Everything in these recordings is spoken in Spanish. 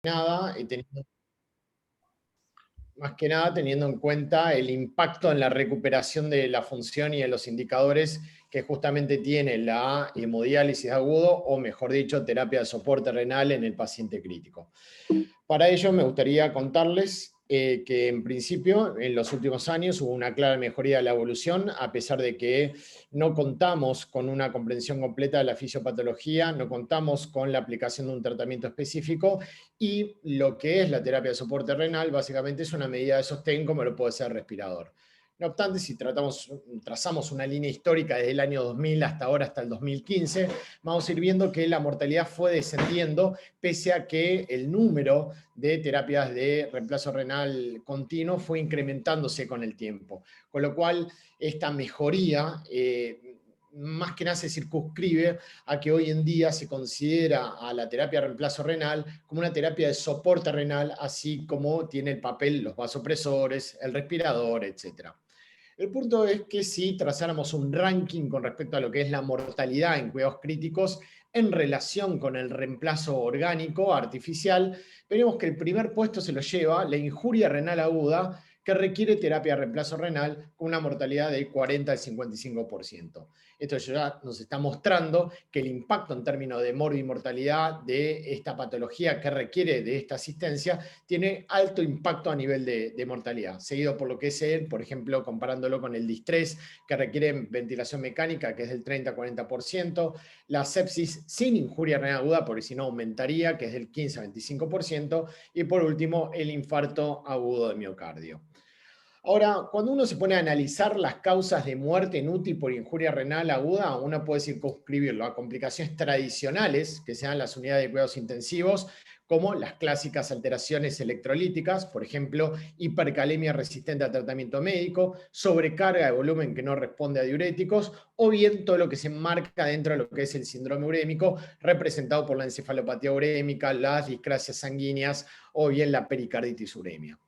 nada, más que nada teniendo en cuenta el impacto en la recuperación de la función y en los indicadores que justamente tiene la hemodiálisis de agudo, o mejor dicho, terapia de soporte renal en el paciente crítico. Para ello me gustaría contarles que en principio en los últimos años hubo una clara mejoría de la evolución, a pesar de que no contamos con una comprensión completa de la fisiopatología, no contamos con la aplicación de un tratamiento específico, y lo que es la terapia de soporte renal básicamente es una medida de sostén como lo puede ser el respirador. No obstante, si trazamos una línea histórica desde el año 2000 hasta ahora, hasta el 2015, vamos a ir viendo que la mortalidad fue descendiendo, pese a que el número de terapias de reemplazo renal continuo fue incrementándose con el tiempo. Con lo cual, esta mejoría más que nada se circunscribe a que hoy en día se considera a la terapia de reemplazo renal como una terapia de soporte renal, así como tiene el papel los vasopresores, el respirador, etc. El punto es que si trazáramos un ranking con respecto a lo que es la mortalidad en cuidados críticos en relación con el reemplazo orgánico artificial, veremos que el primer puesto se lo lleva la injuria renal aguda, que requiere terapia de reemplazo renal con una mortalidad del 40 al 55%. Esto ya nos está mostrando que el impacto en términos de mortalidad de esta patología que requiere de esta asistencia tiene alto impacto a nivel de mortalidad, seguido por lo que es por ejemplo, comparándolo con el distrés, que requiere ventilación mecánica, que es del 30-40%, la sepsis sin injuria renal aguda, porque si no aumentaría, que es del 15-25%, y por último, el infarto agudo de miocardio. Ahora, cuando uno se pone a analizar las causas de muerte en UTI por injuria renal aguda, uno puede circunscribirlo a complicaciones tradicionales, que sean las unidades de cuidados intensivos, como las clásicas alteraciones electrolíticas, por ejemplo, hipercalemia resistente a tratamiento médico, sobrecarga de volumen que no responde a diuréticos, o bien todo lo que se enmarca dentro de lo que es el síndrome urémico, representado por la encefalopatía urémica, las discrasias sanguíneas o bien la pericarditis uremia.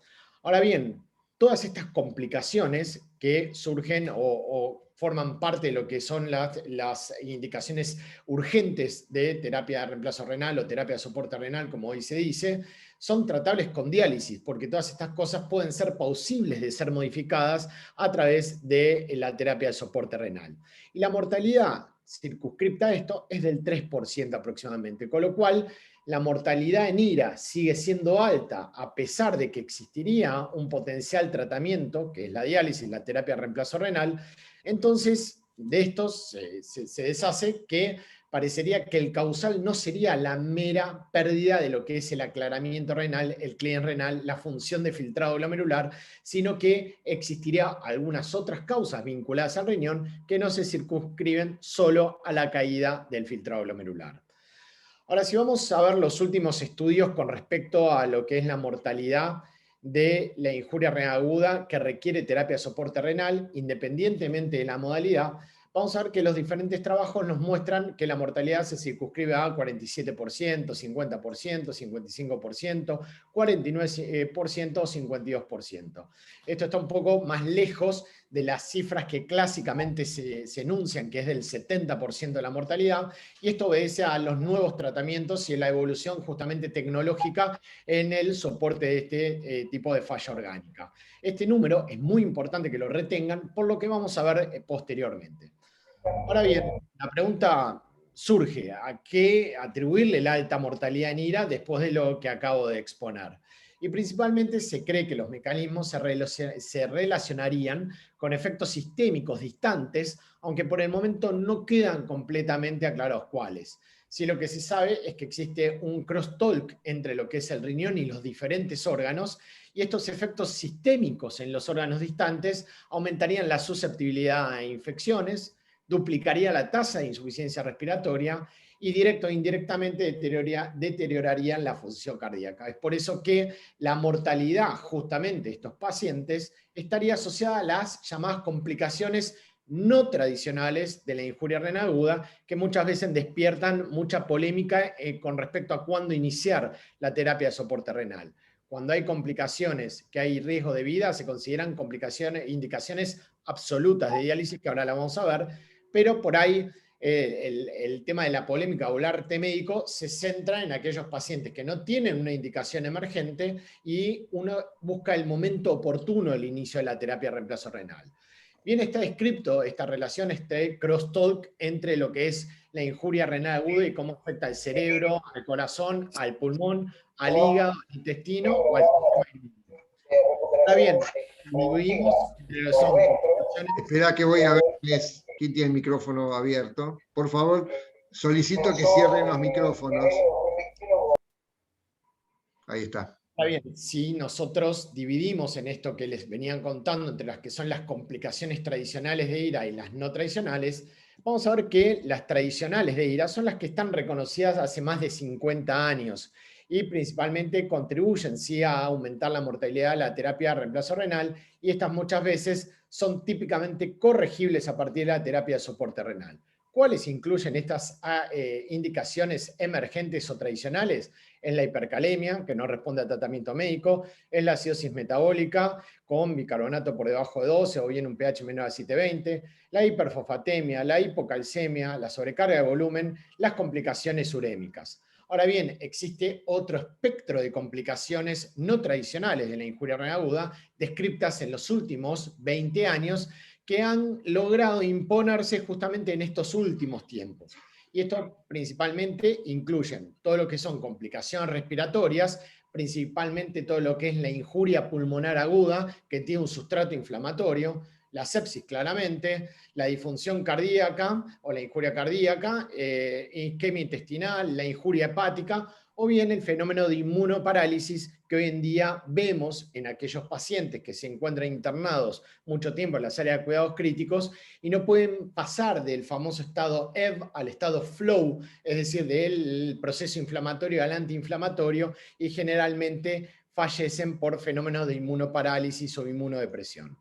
Ahora bien, todas estas complicaciones que surgen o forman parte de lo que son las indicaciones urgentes de terapia de reemplazo renal o terapia de soporte renal, como hoy se dice, son tratables con diálisis, porque todas estas cosas pueden ser plausibles de ser modificadas a través de la terapia de soporte renal. Y la mortalidad circunscripta a esto es del 3% aproximadamente, con lo cual la mortalidad en IRA sigue siendo alta, a pesar de que existiría un potencial tratamiento, que es la diálisis, la terapia de reemplazo renal. Entonces, de estos se deshace que parecería que el causal no sería la mera pérdida de lo que es el aclaramiento renal, el clearance renal, la función de filtrado glomerular, sino que existiría algunas otras causas vinculadas al riñón que no se circunscriben solo a la caída del filtrado glomerular. Ahora, si vamos a ver los últimos estudios con respecto a lo que es la mortalidad de la injuria renal aguda que requiere terapia de soporte renal, independientemente de la modalidad, vamos a ver que los diferentes trabajos nos muestran que la mortalidad se circunscribe a 47%, 50%, 55%, 49% o 52%. Esto está un poco más lejos de las cifras que clásicamente se enuncian, que es del 70% de la mortalidad, y esto obedece a los nuevos tratamientos y a la evolución justamente tecnológica en el soporte de este tipo de falla orgánica. Este número es muy importante que lo retengan, por lo que vamos a ver posteriormente. Ahora bien, la pregunta surge: ¿a qué atribuirle la alta mortalidad en IRA después de lo que acabo de exponer? Y principalmente se cree que los mecanismos se relacionarían con efectos sistémicos distantes, aunque por el momento no quedan completamente aclarados cuáles. Sí, lo que se sabe es que existe un crosstalk entre lo que es el riñón y los diferentes órganos, y estos efectos sistémicos en los órganos distantes aumentarían la susceptibilidad a infecciones, duplicaría la tasa de insuficiencia respiratoria y directo e indirectamente deteriorarían la función cardíaca. Es por eso que la mortalidad justamente de estos pacientes estaría asociada a las llamadas complicaciones no tradicionales de la injuria renal aguda, que muchas veces despiertan mucha polémica con respecto a cuándo iniciar la terapia de soporte renal. Cuando hay complicaciones que hay riesgo de vida, se consideran complicaciones, indicaciones absolutas de diálisis, que ahora la vamos a ver, pero por ahí el tema de la polémica o el arte médico se centra en aquellos pacientes que no tienen una indicación emergente y uno busca el momento oportuno del inicio de la terapia de reemplazo renal. Bien está descrito esta relación, este crosstalk entre lo que es la injuria renal aguda y cómo afecta al cerebro, al corazón, al pulmón, al hígado, al intestino o al sistema inmune. Está bien, dividimos entre lo que son complicaciones. Espera que voy a verles quién tiene el micrófono abierto. Por favor, solicito que cierren los micrófonos. Ahí está. Está bien, si nosotros dividimos en esto que les venían contando entre las que son las complicaciones tradicionales de IRA y las no tradicionales, vamos a ver que las tradicionales de IRA son las que están reconocidas hace más de 50 años y principalmente contribuyen sí, a aumentar la mortalidad de la terapia de reemplazo renal, y estas muchas veces son típicamente corregibles a partir de la terapia de soporte renal. ¿Cuáles incluyen estas indicaciones emergentes o tradicionales? Es la hipercalemia, que no responde a tratamiento médico, es la acidosis metabólica con bicarbonato por debajo de 12 o bien un pH menor a 7,20, la hiperfosfatemia, la hipocalcemia, la sobrecarga de volumen, las complicaciones urémicas. Ahora bien, existe otro espectro de complicaciones no tradicionales de la injuria renal aguda, descritas en los últimos 20 años, que han logrado imponerse justamente en estos últimos tiempos. Y esto principalmente incluyen todo lo que son complicaciones respiratorias, principalmente todo lo que es la injuria pulmonar aguda, que tiene un sustrato inflamatorio, la sepsis claramente, la disfunción cardíaca o la injuria cardíaca, isquemia intestinal, la injuria hepática, o bien el fenómeno de inmunoparálisis que hoy en día vemos en aquellos pacientes que se encuentran internados mucho tiempo en las áreas de cuidados críticos y no pueden pasar del famoso estado EV al estado FLOW, es decir, del proceso inflamatorio al antiinflamatorio, y generalmente fallecen por fenómenos de inmunoparálisis o inmunodepresión.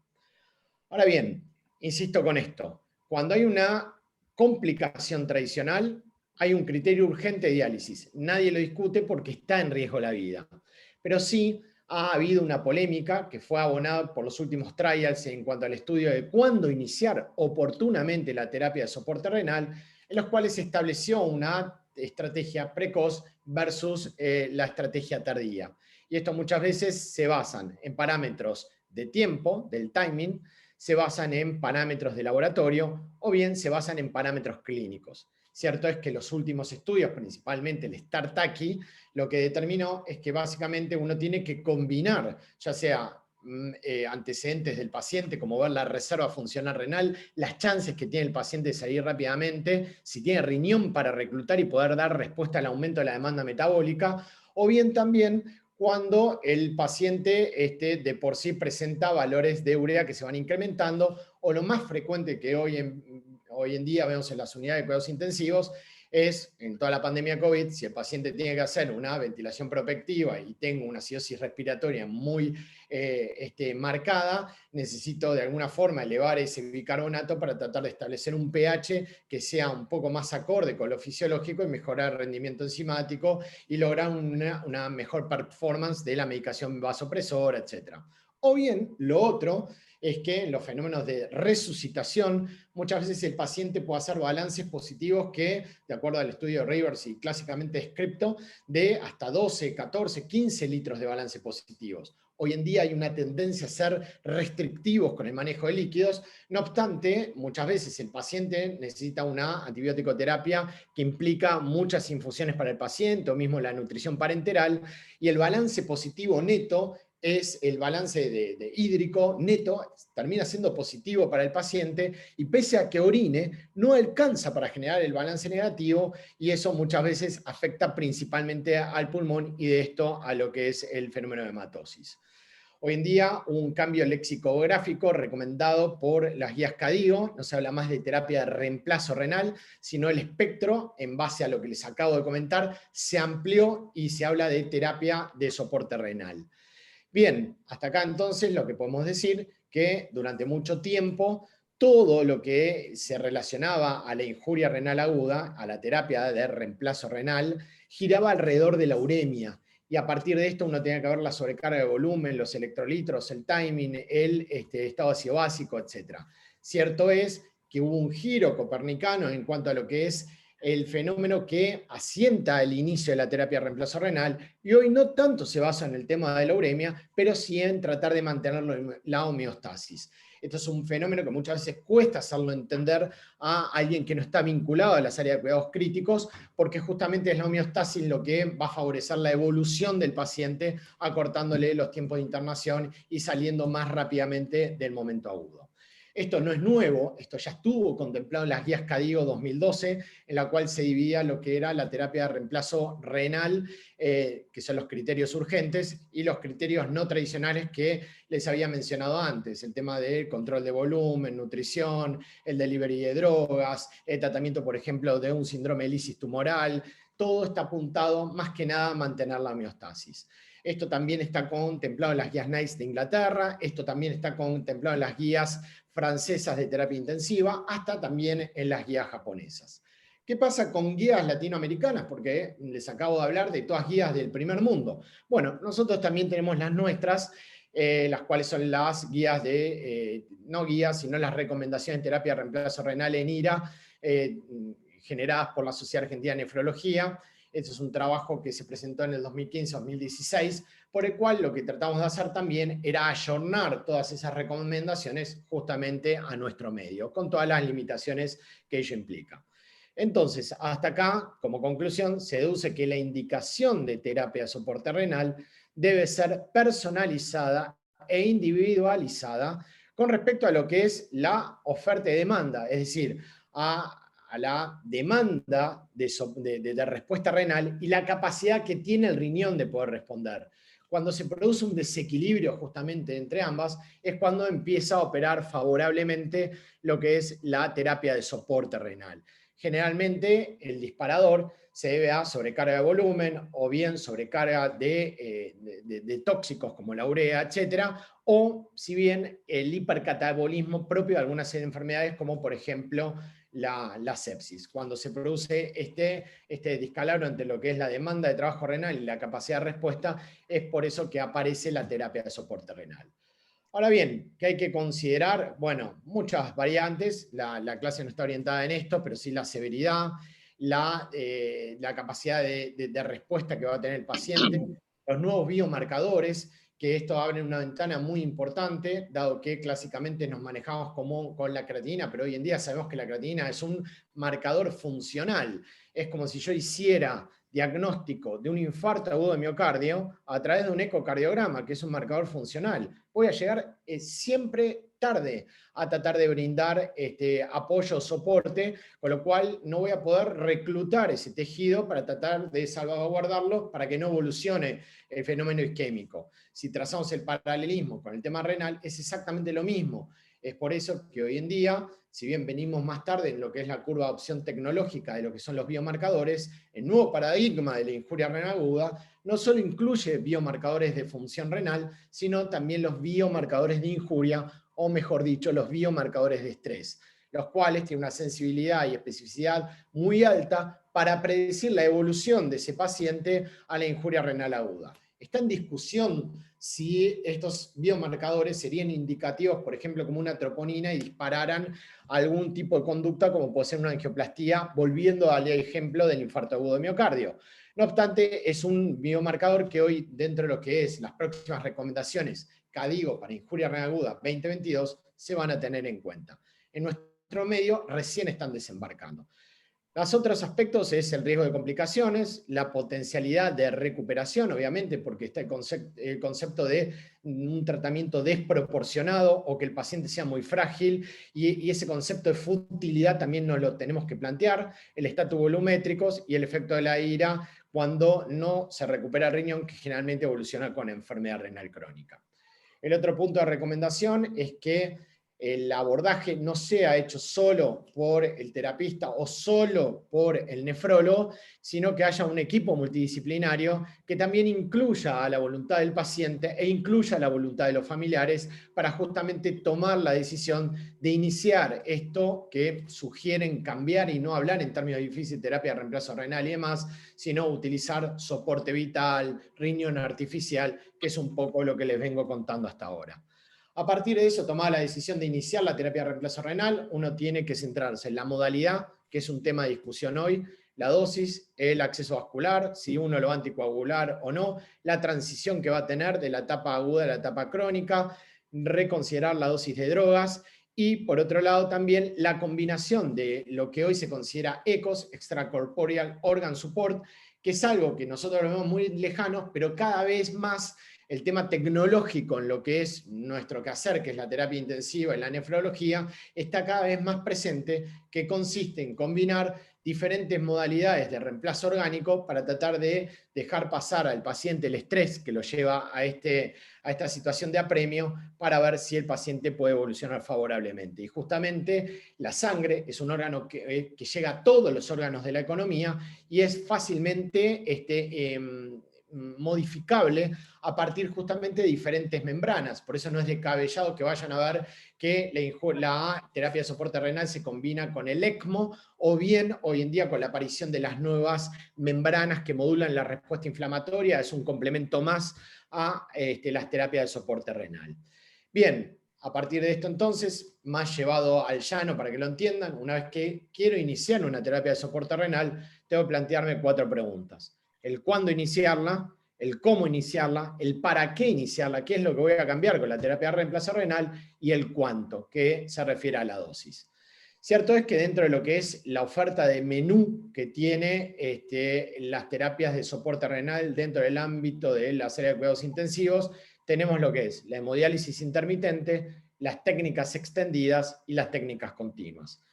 Ahora bien, insisto con esto, cuando hay una complicación tradicional, hay un criterio urgente de diálisis. Nadie lo discute porque está en riesgo la vida. Pero sí ha habido una polémica que fue abonada por los últimos trials en cuanto al estudio de cuándo iniciar oportunamente la terapia de soporte renal, en los cuales se estableció una estrategia precoz versus la estrategia tardía. Y esto muchas veces se basan en parámetros de tiempo, del timing, se basan en parámetros de laboratorio o bien se basan en parámetros clínicos. Cierto es que los últimos estudios, principalmente el START-TACI, lo que determinó es que básicamente uno tiene que combinar, ya sea antecedentes del paciente, como ver la reserva funcional renal, las chances que tiene el paciente de salir rápidamente, si tiene riñón para reclutar y poder dar respuesta al aumento de la demanda metabólica, o bien también cuando el paciente de por sí presenta valores de urea que se van incrementando, o lo más frecuente que hoy en día vemos en las unidades de cuidados intensivos es, en toda la pandemia COVID, si el paciente tiene que hacer una ventilación propectiva y tengo una acidosis respiratoria muy marcada, necesito de alguna forma elevar ese bicarbonato para tratar de establecer un pH que sea un poco más acorde con lo fisiológico y mejorar el rendimiento enzimático y lograr una mejor performance de la medicación vasopresora, etc. O bien, lo otro es que en los fenómenos de resucitación, muchas veces el paciente puede hacer balances positivos que, de acuerdo al estudio de Rivers y clásicamente descripto, de hasta 12, 14, 15 litros de balances positivos. Hoy en día hay una tendencia a ser restrictivos con el manejo de líquidos, no obstante, muchas veces el paciente necesita una antibiótico-terapia que implica muchas infusiones para el paciente o mismo la nutrición parenteral, y el balance positivo neto es el balance de hídrico neto, termina siendo positivo para el paciente y pese a que orine, no alcanza para generar el balance negativo y eso muchas veces afecta principalmente al pulmón y de esto a lo que es el fenómeno de hematosis. Hoy en día, un cambio lexicográfico recomendado por las guías CADIGO, no se habla más de terapia de reemplazo renal, sino el espectro, en base a lo que les acabo de comentar, se amplió y se habla de terapia de soporte renal. Bien, hasta acá entonces lo que podemos decir que durante mucho tiempo todo lo que se relacionaba a la injuria renal aguda, a la terapia de reemplazo renal, giraba alrededor de la uremia. Y a partir de esto uno tenía que ver la sobrecarga de volumen, los electrolitos, el timing, el estado ácido básico, etc. Cierto es que hubo un giro copernicano en cuanto a lo que es el fenómeno que asienta el inicio de la terapia de reemplazo renal, y hoy no tanto se basa en el tema de la uremia, pero sí en tratar de mantener la homeostasis. Esto es un fenómeno que muchas veces cuesta hacerlo entender a alguien que no está vinculado a las áreas de cuidados críticos, porque justamente es la homeostasis lo que va a favorecer la evolución del paciente, acortándole los tiempos de internación y saliendo más rápidamente del momento agudo. Esto no es nuevo, esto ya estuvo contemplado en las guías CADIGO 2012, en la cual se dividía lo que era la terapia de reemplazo renal, que son los criterios urgentes, y los criterios no tradicionales que les había mencionado antes, el tema del control de volumen, nutrición, el delivery de drogas, el tratamiento, por ejemplo, de un síndrome de lisis tumoral. Todo está apuntado más que nada a mantener la homeostasis. Esto también está contemplado en las guías NICE de Inglaterra, esto también está contemplado en las guías francesas de terapia intensiva, hasta también en las guías japonesas. ¿Qué pasa con guías latinoamericanas? Porque les acabo de hablar de todas guías del primer mundo. Bueno, nosotros también tenemos las nuestras, las cuales son las guías de, no guías, sino las recomendaciones de terapia de reemplazo renal en IRA, generadas por la Sociedad Argentina de Nefrología. Este es un trabajo que se presentó en el 2015-2016, por el cual lo que tratamos de hacer también era ayornar todas esas recomendaciones justamente a nuestro medio, con todas las limitaciones que ello implica. Entonces, hasta acá, como conclusión, se deduce que la indicación de terapia de soporte renal debe ser personalizada e individualizada con respecto a lo que es la oferta y demanda, es decir, a la demanda de respuesta renal y la capacidad que tiene el riñón de poder responder. Cuando se produce un desequilibrio justamente entre ambas, es cuando empieza a operar favorablemente lo que es la terapia de soporte renal. Generalmente el disparador se debe a sobrecarga de volumen o bien sobrecarga de tóxicos como la urea, etcétera, o si bien el hipercatabolismo propio de algunas enfermedades como por ejemplo la sepsis. Cuando se produce este descalabro entre lo que es la demanda de trabajo renal y la capacidad de respuesta, es por eso que aparece la terapia de soporte renal. Ahora bien, ¿qué hay que considerar? Bueno, muchas variantes, la clase no está orientada en esto, pero sí la severidad, la capacidad de respuesta que va a tener el paciente, los nuevos biomarcadores, que esto abre una ventana muy importante, dado que clásicamente nos manejamos con la creatinina, pero hoy en día sabemos que la creatinina es un marcador funcional. Es como si yo hiciera diagnóstico de un infarto agudo de miocardio a través de un ecocardiograma, que es un marcador funcional. Voy a llegar siempre tarde a tratar de brindar apoyo o soporte, con lo cual no voy a poder reclutar ese tejido para tratar de salvaguardarlo para que no evolucione el fenómeno isquémico. Si trazamos el paralelismo con el tema renal, es exactamente lo mismo. Es por eso que hoy en día, si bien venimos más tarde en lo que es la curva de adopción tecnológica de lo que son los biomarcadores, el nuevo paradigma de la injuria renal aguda no solo incluye biomarcadores de función renal, sino también los biomarcadores de injuria, o mejor dicho, los biomarcadores de estrés, los cuales tienen una sensibilidad y especificidad muy alta para predecir la evolución de ese paciente a la injuria renal aguda. Está en discusión si estos biomarcadores serían indicativos, por ejemplo, como una troponina y dispararan algún tipo de conducta, como puede ser una angioplastía, volviendo al ejemplo del infarto agudo de miocardio. No obstante, es un biomarcador que hoy, dentro de lo que es las próximas recomendaciones CADIGO para injuria renal aguda 2022, se van a tener en cuenta. En nuestro medio recién están desembarcando. Los otros aspectos es el riesgo de complicaciones, la potencialidad de recuperación, obviamente, porque está el concepto de un tratamiento desproporcionado o que el paciente sea muy frágil, y ese concepto de futilidad también nos lo tenemos que plantear, el estatus volumétricos y el efecto de la ira cuando no se recupera el riñón, que generalmente evoluciona con enfermedad renal crónica. El otro punto de recomendación es que el abordaje no sea hecho solo por el terapista o solo por el nefrólogo, sino que haya un equipo multidisciplinario que también incluya a la voluntad del paciente e incluya a la voluntad de los familiares para justamente tomar la decisión de iniciar esto que sugieren cambiar y no hablar en términos difíciles de terapia de reemplazo renal y demás, sino utilizar soporte vital, riñón artificial, que es un poco lo que les vengo contando hasta ahora. A partir de eso, tomada la decisión de iniciar la terapia de reemplazo renal, uno tiene que centrarse en la modalidad, que es un tema de discusión hoy, la dosis, el acceso vascular, si uno lo va a anticoagular o no, la transición que va a tener de la etapa aguda a la etapa crónica, reconsiderar la dosis de drogas y, por otro lado, también la combinación de lo que hoy se considera ECOS, Extracorporeal Organ Support, que es algo que nosotros lo vemos muy lejanos, pero cada vez más el tema tecnológico en lo que es nuestro quehacer, que es la terapia intensiva y la nefrología, está cada vez más presente, que consiste en combinar diferentes modalidades de reemplazo orgánico para tratar de dejar pasar al paciente el estrés que lo lleva a esta situación de apremio para ver si el paciente puede evolucionar favorablemente. Y justamente la sangre es un órgano que llega a todos los órganos de la economía y es fácilmente modificable a partir justamente de diferentes membranas. Por eso no es descabellado que vayan a ver que la terapia de soporte renal se combina con el ECMO, o bien hoy en día con la aparición de las nuevas membranas que modulan la respuesta inflamatoria, es un complemento más a las terapias de soporte renal. Bien, a partir de esto entonces, más llevado al llano para que lo entiendan, una vez que quiero iniciar una terapia de soporte renal, tengo que plantearme 4 preguntas. El cuándo iniciarla, el cómo iniciarla, el para qué iniciarla, qué es lo que voy a cambiar con la terapia de reemplazo renal, y el cuánto, que se refiere a la dosis. Cierto es que dentro de lo que es la oferta de menú que tiene las terapias de soporte renal dentro del ámbito de la serie de cuidados intensivos, tenemos lo que es la hemodiálisis intermitente, las técnicas extendidas y las técnicas continuas.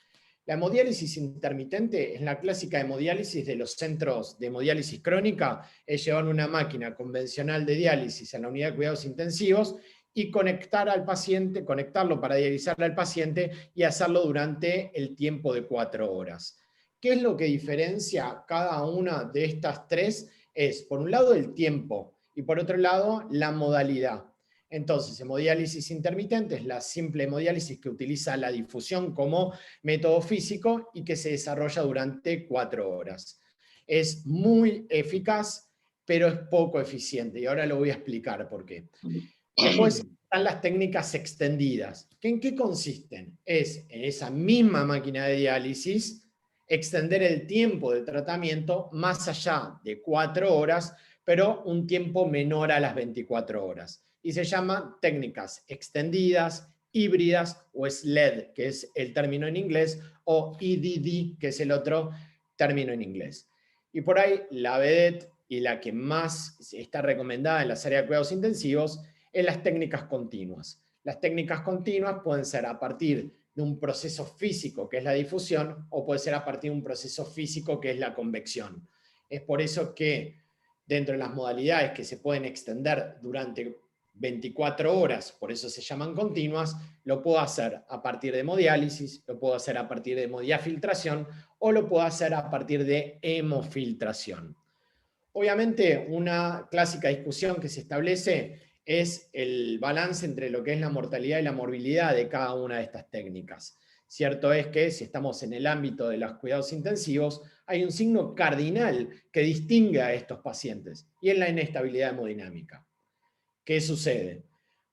La hemodiálisis intermitente es la clásica hemodiálisis de los centros de hemodiálisis crónica, es llevar una máquina convencional de diálisis a la unidad de cuidados intensivos y conectar al paciente, conectarlo para dializarle al paciente y hacerlo durante el tiempo de 4 horas. ¿Qué es lo que diferencia cada una de estas 3? Es, por un lado, el tiempo y por otro lado, la modalidad. Entonces, hemodiálisis intermitente es la simple hemodiálisis que utiliza la difusión como método físico y que se desarrolla durante 4 horas. Es muy eficaz, pero es poco eficiente, y ahora lo voy a explicar por qué. Después están las técnicas extendidas. ¿En qué consisten? Es en esa misma máquina de diálisis extender el tiempo de tratamiento más allá de 4 horas, pero un tiempo menor a las 24 horas. Y se llaman técnicas extendidas, híbridas o SLED, que es el término en inglés, o EDD, que es el otro término en inglés. Y por ahí la vedette y la que más está recomendada en las áreas de cuidados intensivos es las técnicas continuas. Las técnicas continuas pueden ser a partir de un proceso físico, que es la difusión, o puede ser a partir de un proceso físico, que es la convección. Es por eso que dentro de las modalidades que se pueden extender durante 24 horas, por eso se llaman continuas, lo puedo hacer a partir de hemodiálisis, lo puedo hacer a partir de hemodiafiltración o lo puedo hacer a partir de hemofiltración. Obviamente, una clásica discusión que se establece es el balance entre lo que es la mortalidad y la morbilidad de cada una de estas técnicas. Cierto es que si estamos en el ámbito de los cuidados intensivos, hay un signo cardinal que distingue a estos pacientes, y es la inestabilidad hemodinámica. ¿Qué sucede?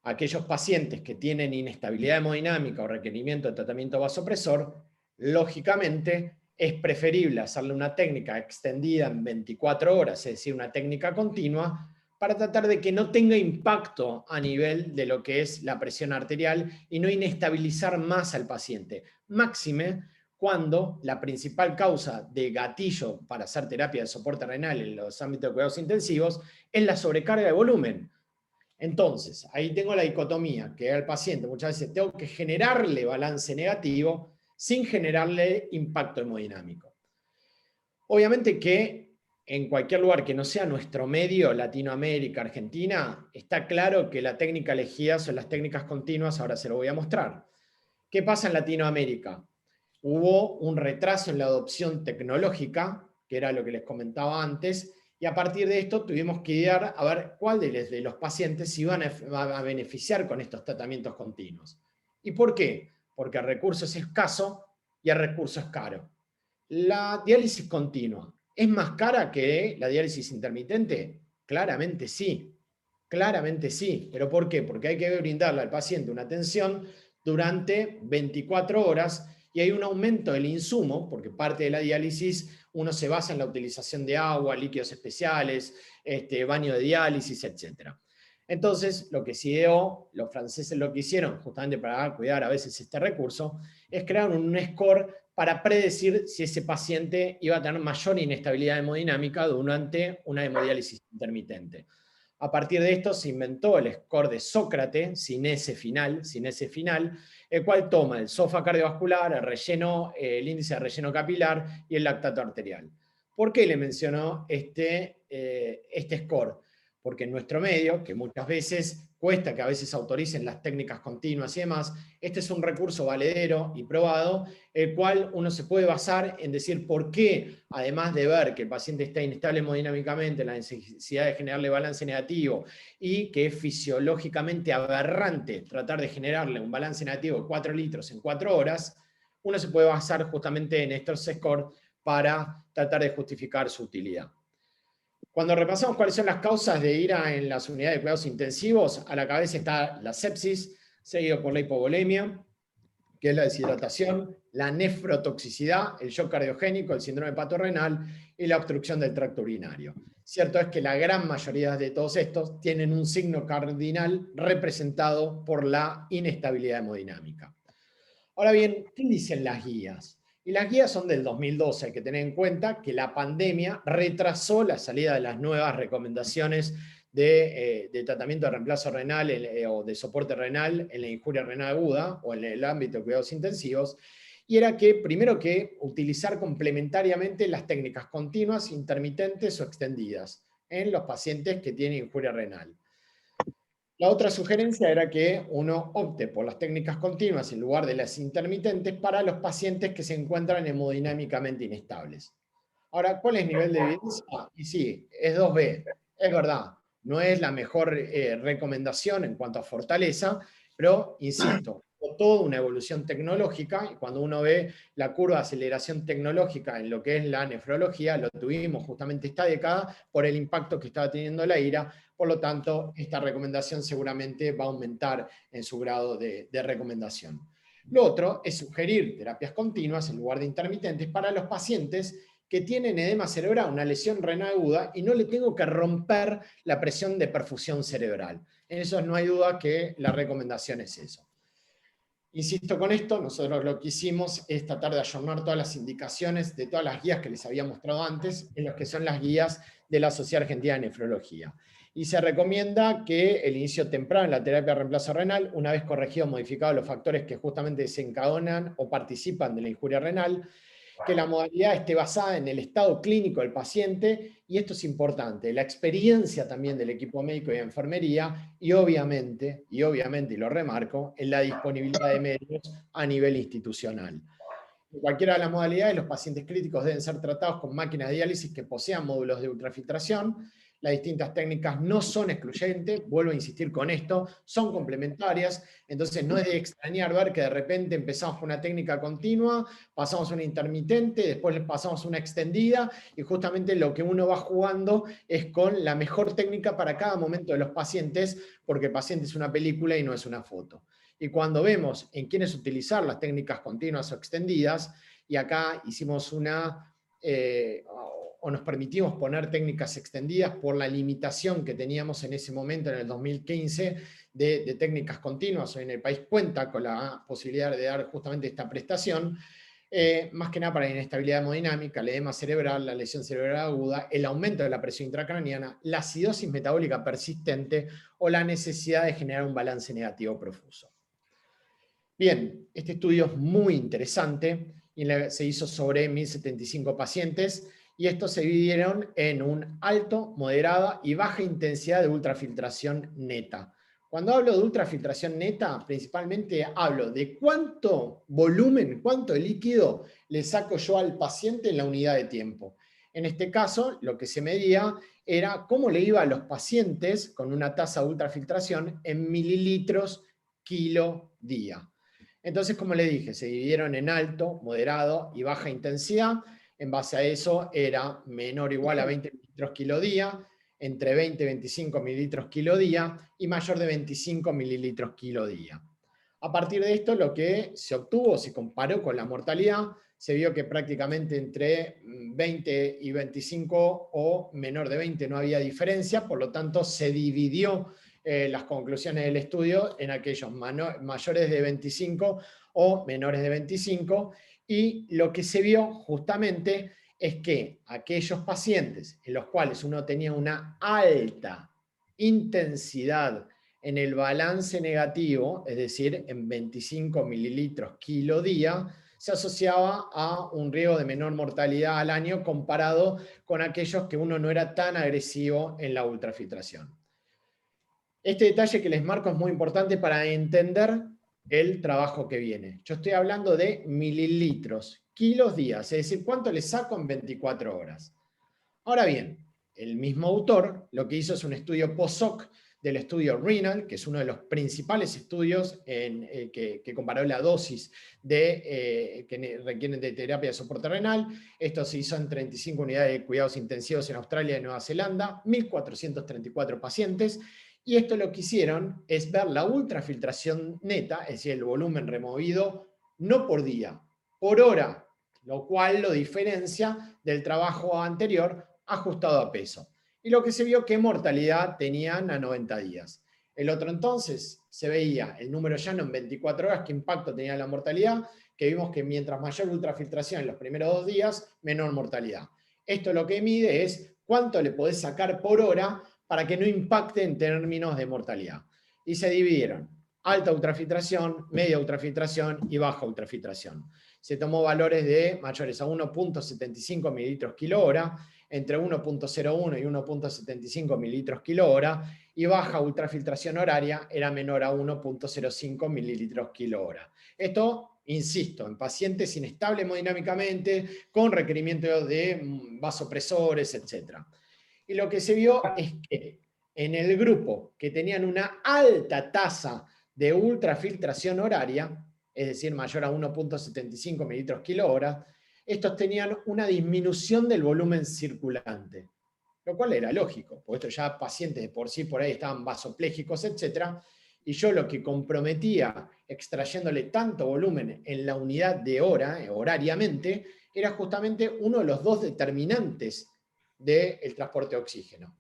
Aquellos pacientes que tienen inestabilidad hemodinámica o requerimiento de tratamiento vasopresor, lógicamente es preferible hacerle una técnica extendida en 24 horas, es decir, una técnica continua, para tratar de que no tenga impacto a nivel de lo que es la presión arterial y no inestabilizar más al paciente. Máxime cuando la principal causa de gatillo para hacer terapia de soporte renal en los ámbitos de cuidados intensivos es la sobrecarga de volumen. Entonces, ahí tengo la dicotomía, que al paciente muchas veces tengo que generarle balance negativo sin generarle impacto hemodinámico. Obviamente que en cualquier lugar que no sea nuestro medio, Latinoamérica, Argentina, está claro que la técnica elegida son las técnicas continuas, ahora se lo voy a mostrar. ¿Qué pasa en Latinoamérica? Hubo un retraso en la adopción tecnológica, que era lo que les comentaba antes, y a partir de esto tuvimos que idear a ver cuál de los pacientes se iban a beneficiar con estos tratamientos continuos. ¿Y por qué? Porque el recurso es escaso y el recurso es caro. La diálisis continua, ¿es más cara que la diálisis intermitente? Claramente sí. Claramente sí. ¿Pero por qué? Porque hay que brindarle al paciente una atención durante 24 horas y hay un aumento del insumo, porque parte de la diálisis uno se basa en la utilización de agua, líquidos especiales, baño de diálisis, etc. Entonces, lo que se ideó, los franceses lo que hicieron, justamente para cuidar a veces este recurso, es crear un score para predecir si ese paciente iba a tener mayor inestabilidad hemodinámica durante una hemodiálisis intermitente. A partir de esto se inventó el score de Sócrates, sin ese final, el cual toma el SOFA cardiovascular, el relleno, el índice de relleno capilar y el lactato arterial. ¿Por qué le mencionó este score? Porque en nuestro medio, que muchas veces cuesta que a veces autoricen las técnicas continuas y demás, este es un recurso valedero y probado, el cual uno se puede basar en decir por qué, además de ver que el paciente está inestable hemodinámicamente, la necesidad de generarle balance negativo y que es fisiológicamente aberrante tratar de generarle un balance negativo de 4 litros en 4 horas, uno se puede basar justamente en estos scores para tratar de justificar su utilidad. Cuando repasamos cuáles son las causas de IRA en las unidades de cuidados intensivos, a la cabeza está la sepsis, seguido por la hipovolemia, que es la deshidratación, la nefrotoxicidad, el shock cardiogénico, el síndrome hepatorenal y la obstrucción del tracto urinario. Cierto es que la gran mayoría de todos estos tienen un signo cardinal representado por la inestabilidad hemodinámica. Ahora bien, ¿qué dicen las guías? Y las guías son del 2012, hay que tener en cuenta que la pandemia retrasó la salida de las nuevas recomendaciones de tratamiento de reemplazo renal o de soporte renal en la injuria renal aguda o en el ámbito de cuidados intensivos, y era que primero que utilizar complementariamente las técnicas continuas, intermitentes o extendidas en los pacientes que tienen injuria renal. La otra sugerencia era que uno opte por las técnicas continuas en lugar de las intermitentes para los pacientes que se encuentran hemodinámicamente inestables. Ahora, ¿cuál es el nivel de evidencia? Y sí, es 2B, es verdad, no es la mejor recomendación en cuanto a fortaleza, pero insisto, toda una evolución tecnológica, y cuando uno ve la curva de aceleración tecnológica en lo que es la nefrología, lo tuvimos justamente esta década por el impacto que estaba teniendo la IRA, por lo tanto, esta recomendación seguramente va a aumentar en su grado de recomendación. Lo otro es sugerir terapias continuas en lugar de intermitentes para los pacientes que tienen edema cerebral, una lesión renal aguda, y no le tengo que romper la presión de perfusión cerebral. En eso no hay duda que la recomendación es eso. Insisto con esto, nosotros lo que hicimos es tratar de ayornar todas las indicaciones de todas las guías que les había mostrado antes, en los que son las guías de la Sociedad Argentina de Nefrología. Y se recomienda que el inicio temprano en la terapia de reemplazo renal, una vez corregidos o modificados los factores que justamente desencadenan o participan de la injuria renal, que la modalidad esté basada en el estado clínico del paciente, y esto es importante, la experiencia también del equipo médico y de enfermería, y obviamente, y lo remarco, en la disponibilidad de medios a nivel institucional. En cualquiera de las modalidades, los pacientes críticos deben ser tratados con máquinas de diálisis que posean módulos de ultrafiltración. Las distintas técnicas no son excluyentes, vuelvo a insistir con esto, son complementarias, entonces no es de extrañar ver que de repente empezamos con una técnica continua, pasamos a una intermitente, después pasamos a una extendida, y justamente lo que uno va jugando es con la mejor técnica para cada momento de los pacientes, porque el paciente es una película y no es una foto. Y cuando vemos en quiénes utilizar las técnicas continuas o extendidas, y acá hicimos o nos permitimos poner técnicas extendidas por la limitación que teníamos en ese momento, en el 2015, de técnicas continuas. Hoy en el país cuenta con la posibilidad de dar justamente esta prestación, más que nada para la inestabilidad hemodinámica, el edema cerebral, la lesión cerebral aguda, el aumento de la presión intracraniana, la acidosis metabólica persistente o la necesidad de generar un balance negativo profuso. Bien, este estudio es muy interesante y se hizo sobre 1075 pacientes, y estos se dividieron en un alto, moderada y baja intensidad de ultrafiltración neta. Cuando hablo de ultrafiltración neta, principalmente hablo de cuánto volumen, cuánto líquido le saco yo al paciente en la unidad de tiempo. En este caso, lo que se medía era cómo le iba a los pacientes con una tasa de ultrafiltración en mililitros kilo día. Entonces, como le dije, se dividieron en alto, moderado y baja intensidad. En base a eso era menor o igual a 20 mililitros kilo día. entre 20 y 25 mililitros kilo día y mayor de 25 mililitros kilo día. A partir de esto, lo que se obtuvo, se comparó con la mortalidad, se vio que prácticamente entre 20 y 25 o menor de 20 no había diferencia, por lo tanto se dividió las conclusiones del estudio en aquellos mayores de 25 o menores de 25, y lo que se vio justamente es que aquellos pacientes en los cuales uno tenía una alta intensidad en el balance negativo, es decir, en 25 mililitros kilo día, se asociaba a un riesgo de menor mortalidad al año comparado con aquellos que uno no era tan agresivo en la ultrafiltración. Este detalle que les marco es muy importante para entender el trabajo que viene. Yo estoy hablando de mililitros, kilos días, es decir, cuánto le saco en 24 horas. Ahora bien, el mismo autor lo que hizo es un estudio post-hoc del estudio RENAL, que es uno de los principales estudios que comparó la dosis que requieren de terapia de soporte renal. Esto se hizo en 35 unidades de cuidados intensivos en Australia y Nueva Zelanda, 1.434 pacientes, y esto lo que hicieron es ver la ultrafiltración neta, es decir, el volumen removido, no por día, por hora, lo cual lo diferencia del trabajo anterior ajustado a peso. Y lo que se vio que mortalidad tenían a 90 días. El otro entonces se veía el número llano en 24 horas, qué impacto tenía la mortalidad, que vimos que mientras mayor ultrafiltración en los primeros 2 días, menor mortalidad. Esto lo que mide es cuánto le podés sacar por hora para que no impacte en términos de mortalidad. Y se dividieron alta ultrafiltración, media ultrafiltración y baja ultrafiltración. Se tomó valores de mayores a 1.75 mililitros kilo hora, entre 1.01 y 1.75 mililitros kilo hora, y baja ultrafiltración horaria era menor a 1.05 mililitros kilo hora. Esto, insisto, en pacientes inestables hemodinámicamente, con requerimiento de vasopresores, etc. Y lo que se vio es que en el grupo que tenían una alta tasa de ultrafiltración horaria, es decir, mayor a 1.75 mililitros kilo hora, estos tenían una disminución del volumen circulante, lo cual era lógico, porque estos ya pacientes de por sí por ahí estaban vasoplégicos, etc. Y yo lo que comprometía extrayéndole tanto volumen en la unidad de hora, horariamente, era justamente uno de los dos determinantes del transporte de oxígeno,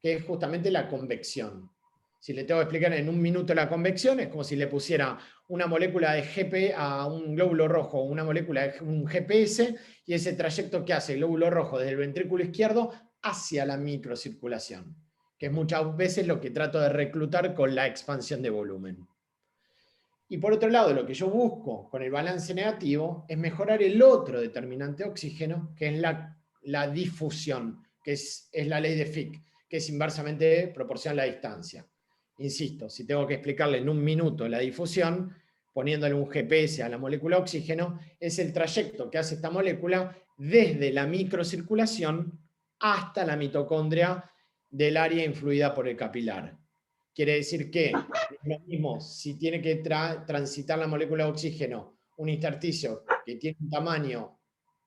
que es justamente la convección. Si le tengo que explicar en un minuto la convección, es como si le pusiera una molécula de GP a un glóbulo rojo, una molécula de un GPS, y ese trayecto que hace el glóbulo rojo desde el ventrículo izquierdo hacia la microcirculación, que es muchas veces lo que trato de reclutar con la expansión de volumen. Y por otro lado, lo que yo busco con el balance negativo es mejorar el otro determinante de oxígeno, que es la difusión, que es la ley de Fick, que es inversamente proporcional a la distancia. Insisto, si tengo que explicarle en un minuto la difusión, poniéndole un GPS a la molécula de oxígeno, es el trayecto que hace esta molécula desde la microcirculación hasta la mitocondria del área influida por el capilar. Quiere decir que lo mismo, si tiene que transitar la molécula de oxígeno un intersticio que tiene un tamaño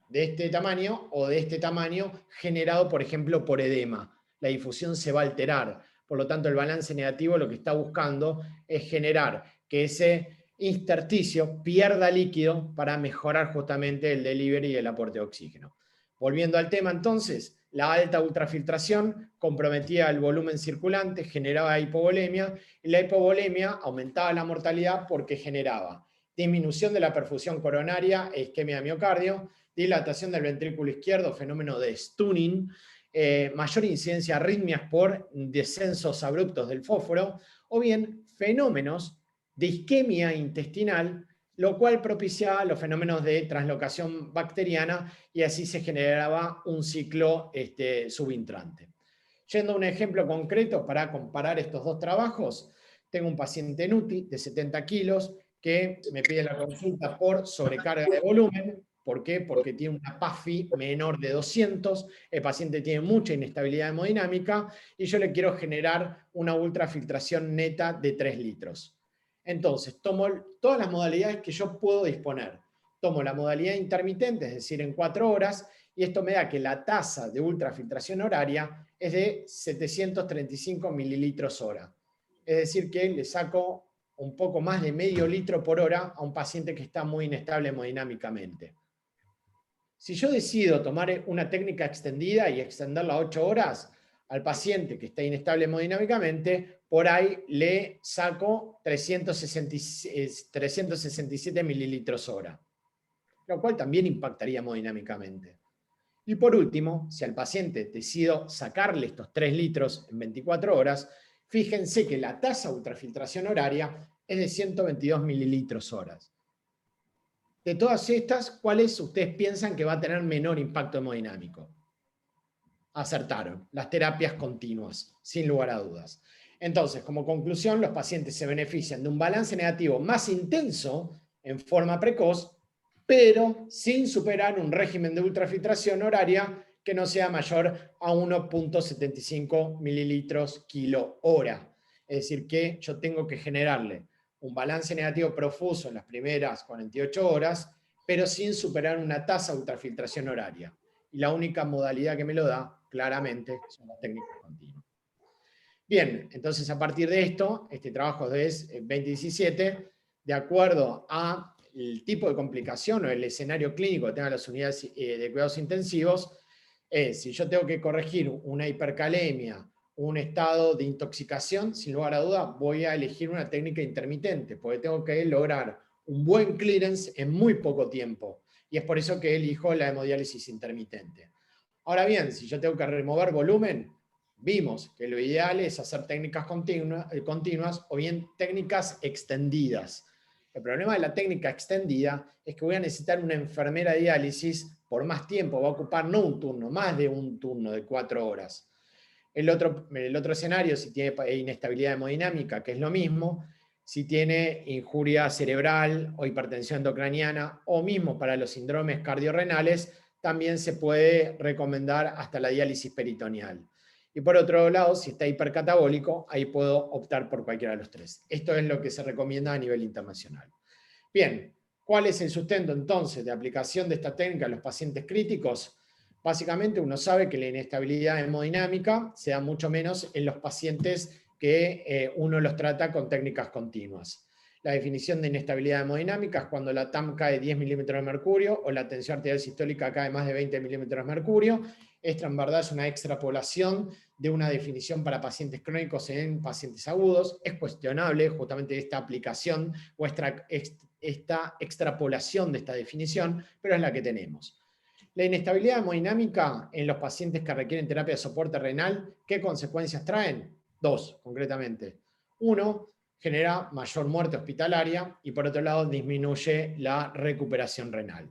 de este tamaño o de este tamaño generado, por ejemplo, por edema. La difusión se va a alterar. Por lo tanto, el balance negativo lo que está buscando es generar que ese intersticio pierda líquido para mejorar justamente el delivery y el aporte de oxígeno. Volviendo al tema entonces, la alta ultrafiltración comprometía el volumen circulante, generaba hipovolemia, y la hipovolemia aumentaba la mortalidad porque generaba disminución de la perfusión coronaria, isquemia de miocardio, dilatación del ventrículo izquierdo, fenómeno de stunning, mayor incidencia de arritmias por descensos abruptos del fósforo, o bien fenómenos de isquemia intestinal, lo cual propiciaba los fenómenos de translocación bacteriana y así se generaba un ciclo subintrante. Yendo a un ejemplo concreto para comparar estos dos trabajos, tengo un paciente en UTI de 70 kilos que me pide la consulta por sobrecarga de volumen. ¿Por qué? Porque tiene una PAFI menor de 200, el paciente tiene mucha inestabilidad hemodinámica y yo le quiero generar una ultrafiltración neta de 3 litros. Entonces, tomo todas las modalidades que yo puedo disponer. Tomo la modalidad intermitente, es decir, en 4 horas, y esto me da que la tasa de ultrafiltración horaria es de 735 mililitros hora. Es decir, que le saco un poco más de medio litro por hora a un paciente que está muy inestable hemodinámicamente. Si yo decido tomar una técnica extendida y extenderla a 8 horas, al paciente que está inestable hemodinámicamente, por ahí le saco 367 mililitros hora, lo cual también impactaría hemodinámicamente. Y por último, si al paciente decido sacarle estos 3 litros en 24 horas, fíjense que la tasa de ultrafiltración horaria es de 122 mililitros horas. De todas estas, ¿cuáles ustedes piensan que va a tener menor impacto hemodinámico? Acertaron, las terapias continuas, sin lugar a dudas. Entonces, como conclusión, los pacientes se benefician de un balance negativo más intenso en forma precoz, pero sin superar un régimen de ultrafiltración horaria que no sea mayor a 1.75 mililitros kilo hora. Es decir, que yo tengo que generarle un balance negativo profuso en las primeras 48 horas, pero sin superar una tasa de ultrafiltración horaria. Y la única modalidad que me lo da, claramente, son las técnicas continuas. Bien, entonces a partir de esto, este trabajo es 2017, de acuerdo a el tipo de complicación o el escenario clínico que tengan las unidades de cuidados intensivos, si yo tengo que corregir una hipercalemia, un estado de intoxicación, sin lugar a duda voy a elegir una técnica intermitente, porque tengo que lograr un buen clearance en muy poco tiempo. Y es por eso que elijo la hemodiálisis intermitente. Ahora bien, si yo tengo que remover volumen, vimos que lo ideal es hacer técnicas continuas o bien técnicas extendidas. El problema de la técnica extendida es que voy a necesitar una enfermera de diálisis por más tiempo, va a ocupar no un turno, más de un turno de 4 horas. El otro escenario, si tiene inestabilidad hemodinámica, que es lo mismo, si tiene injuria cerebral o hipertensión endocraniana, o mismo para los síndromes cardiorrenales, también se puede recomendar hasta la diálisis peritoneal. Y por otro lado, si está hipercatabólico, ahí puedo optar por cualquiera de los tres. Esto es lo que se recomienda a nivel internacional. Bien, ¿cuál es el sustento entonces de aplicación de esta técnica en los pacientes críticos? Básicamente uno sabe que la inestabilidad hemodinámica se da mucho menos en los pacientes que uno los trata con técnicas continuas. La definición de inestabilidad hemodinámica es cuando la TAM cae 10 milímetros de mercurio o la tensión arterial sistólica cae más de 20 milímetros de mercurio. Esta en verdad es una extrapolación de una definición para pacientes crónicos en pacientes agudos. Es cuestionable justamente esta aplicación o esta extrapolación de esta definición, pero es la que tenemos. La inestabilidad hemodinámica en los pacientes que requieren terapia de soporte renal, ¿qué consecuencias traen? 2, concretamente. 1, genera mayor muerte hospitalaria y por otro lado disminuye la recuperación renal.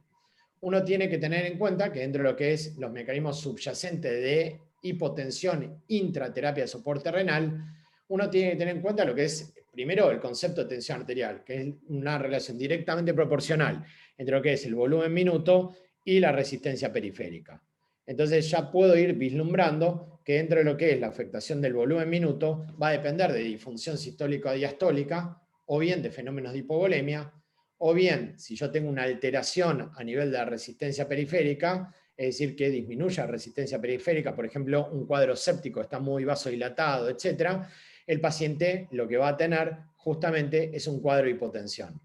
Uno tiene que tener en cuenta que dentro de lo que es los mecanismos subyacentes de hipotensión intraterapia de soporte renal, uno tiene que tener en cuenta lo que es, primero, el concepto de tensión arterial, que es una relación directamente proporcional entre lo que es el volumen minuto y la resistencia periférica. Entonces ya puedo ir vislumbrando que dentro de lo que es la afectación del volumen minuto va a depender de disfunción sistólica o diastólica, o bien de fenómenos de hipovolemia, o bien si yo tengo una alteración a nivel de la resistencia periférica, es decir, que disminuye la resistencia periférica, por ejemplo, un cuadro séptico está muy vasodilatado, etc., el paciente lo que va a tener justamente es un cuadro de hipotensión.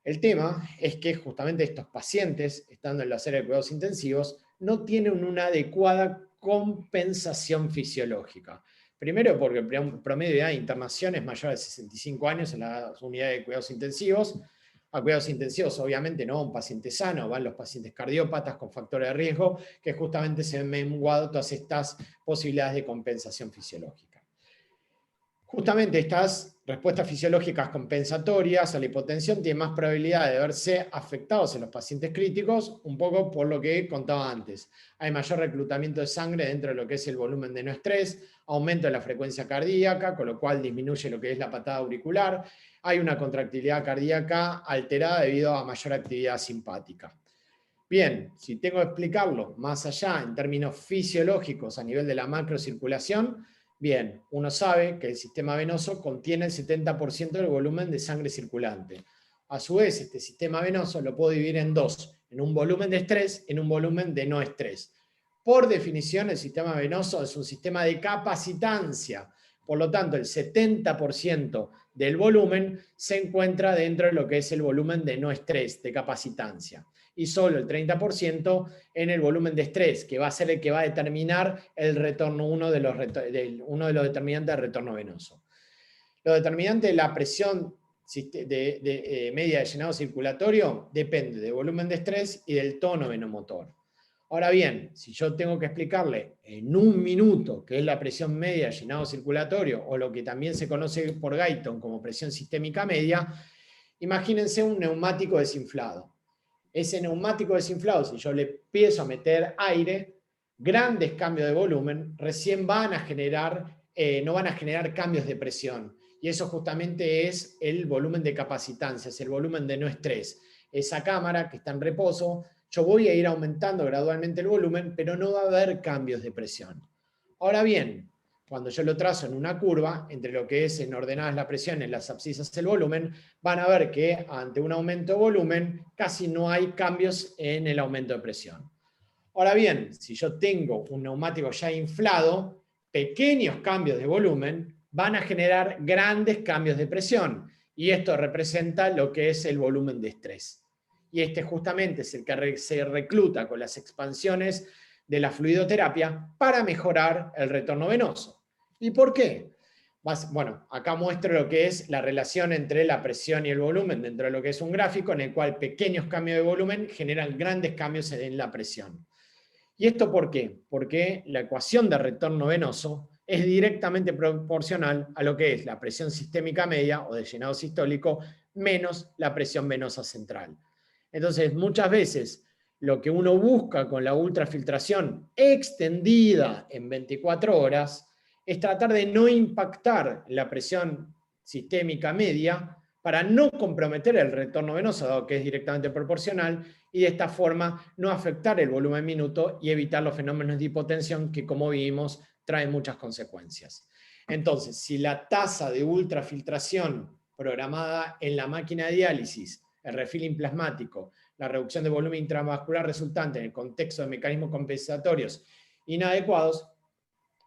El tema es que justamente estos pacientes, estando en la serie de cuidados intensivos, no tienen una adecuada compensación fisiológica. Primero porque el promedio de edad de internación es mayor de 65 años en las unidades de cuidados intensivos. A cuidados intensivos obviamente no un paciente sano, van los pacientes cardiópatas con factores de riesgo, que justamente se ven menguado todas estas posibilidades de compensación fisiológica. Justamente estas respuestas fisiológicas compensatorias a la hipotensión tienen más probabilidad de verse afectados en los pacientes críticos, un poco por lo que contaba antes. Hay mayor reclutamiento de sangre dentro de lo que es el volumen de no estrés, aumento de la frecuencia cardíaca, con lo cual disminuye lo que es la patada auricular. Hay una contractilidad cardíaca alterada debido a mayor actividad simpática. Bien, si tengo que explicarlo más allá en términos fisiológicos a nivel de la macrocirculación, bien, uno sabe que el sistema venoso contiene el 70% del volumen de sangre circulante. A su vez, este sistema venoso lo puedo dividir en dos, en un volumen de estrés y en un volumen de no estrés. Por definición, el sistema venoso es un sistema de capacitancia. Por lo tanto, el 70% del volumen se encuentra dentro de lo que es el volumen de no estrés, de capacitancia. Y solo el 30% en el volumen de estrés, que va a ser el que va a determinar el retorno, uno de los determinantes del retorno venoso. Lo determinante de la presión media de llenado circulatorio depende del volumen de estrés y del tono venomotor. Ahora bien, si yo tengo que explicarle en un minuto qué es la presión media de llenado circulatorio, o lo que también se conoce por Guyton como presión sistémica media, imagínense un neumático desinflado. Ese neumático desinflado, si yo le empiezo a meter aire, grandes cambios de volumen recién van a generar, no van a generar cambios de presión. Y eso justamente es el volumen de capacitancia, es el volumen de no estrés. Esa cámara que está en reposo, yo voy a ir aumentando gradualmente el volumen, pero no va a haber cambios de presión. Ahora bien, cuando yo lo trazo en una curva, entre lo que es en ordenadas la presión, en las abscisas el volumen, van a ver que ante un aumento de volumen casi no hay cambios en el aumento de presión. Ahora bien, si yo tengo un neumático ya inflado, pequeños cambios de volumen van a generar grandes cambios de presión, y esto representa lo que es el volumen de estrés. Y este justamente es el que se recluta con las expansiones de la fluidoterapia para mejorar el retorno venoso. ¿Y por qué? Bueno, acá muestro lo que es la relación entre la presión y el volumen dentro de lo que es un gráfico en el cual pequeños cambios de volumen generan grandes cambios en la presión. ¿Y esto por qué? Porque la ecuación de retorno venoso es directamente proporcional a lo que es la presión sistémica media o de llenado sistólico menos la presión venosa central. Entonces, muchas veces lo que uno busca con la ultrafiltración extendida en 24 horas es tratar de no impactar la presión sistémica media para no comprometer el retorno venoso, dado que es directamente proporcional, y de esta forma no afectar el volumen minuto y evitar los fenómenos de hipotensión que, como vimos, traen muchas consecuencias. Entonces, si la tasa de ultrafiltración programada en la máquina de diálisis, el refilling plasmático, la reducción de volumen intravascular resultante en el contexto de mecanismos compensatorios inadecuados,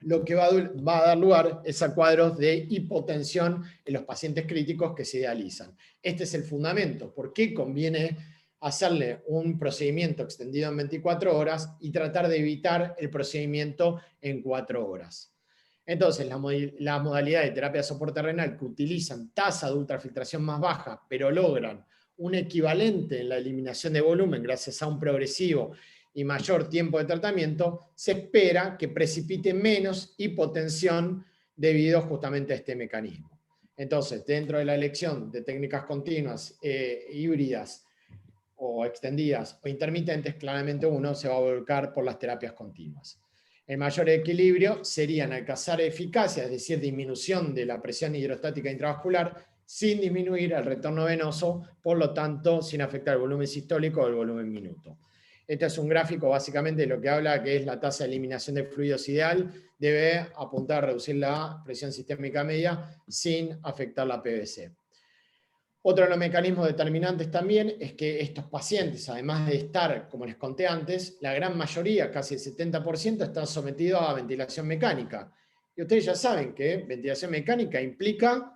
lo que va a dar lugar es a cuadros de hipotensión en los pacientes críticos que se dializan. Este es el fundamento. ¿Por qué conviene hacerle un procedimiento extendido en 24 horas y tratar de evitar el procedimiento en 4 horas? Entonces, la modalidad de terapia de soporte renal que utilizan tasa de ultrafiltración más baja, pero logran un equivalente en la eliminación de volumen gracias a un progresivo y mayor tiempo de tratamiento, se espera que precipite menos hipotensión debido justamente a este mecanismo. Entonces, dentro de la elección de técnicas continuas, híbridas o extendidas o intermitentes, claramente uno se va a volcar por las terapias continuas. El mayor equilibrio serían alcanzar eficacia, es decir, disminución de la presión hidrostática intravascular, sin disminuir el retorno venoso, por lo tanto, sin afectar el volumen sistólico o el volumen minuto. Este es un gráfico básicamente de lo que habla que es la tasa de eliminación de fluidos ideal, debe apuntar a reducir la presión sistémica media sin afectar la PVC. Otro de los mecanismos determinantes también es que estos pacientes, además de estar, como les conté antes, la gran mayoría, casi el 70%, están sometidos a ventilación mecánica. Y ustedes ya saben que ventilación mecánica implica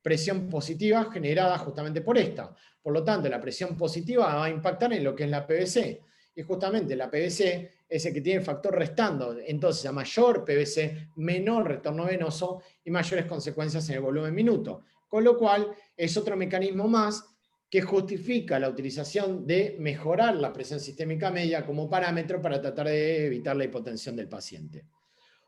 presión positiva generada justamente por esta. Por lo tanto, la presión positiva va a impactar en lo que es la PVC. Y justamente la PVC es el que tiene el factor restando. Entonces, a mayor PVC, menor retorno venoso y mayores consecuencias en el volumen minuto. Con lo cual, es otro mecanismo más que justifica la utilización de mejorar la presión sistémica media como parámetro para tratar de evitar la hipotensión del paciente.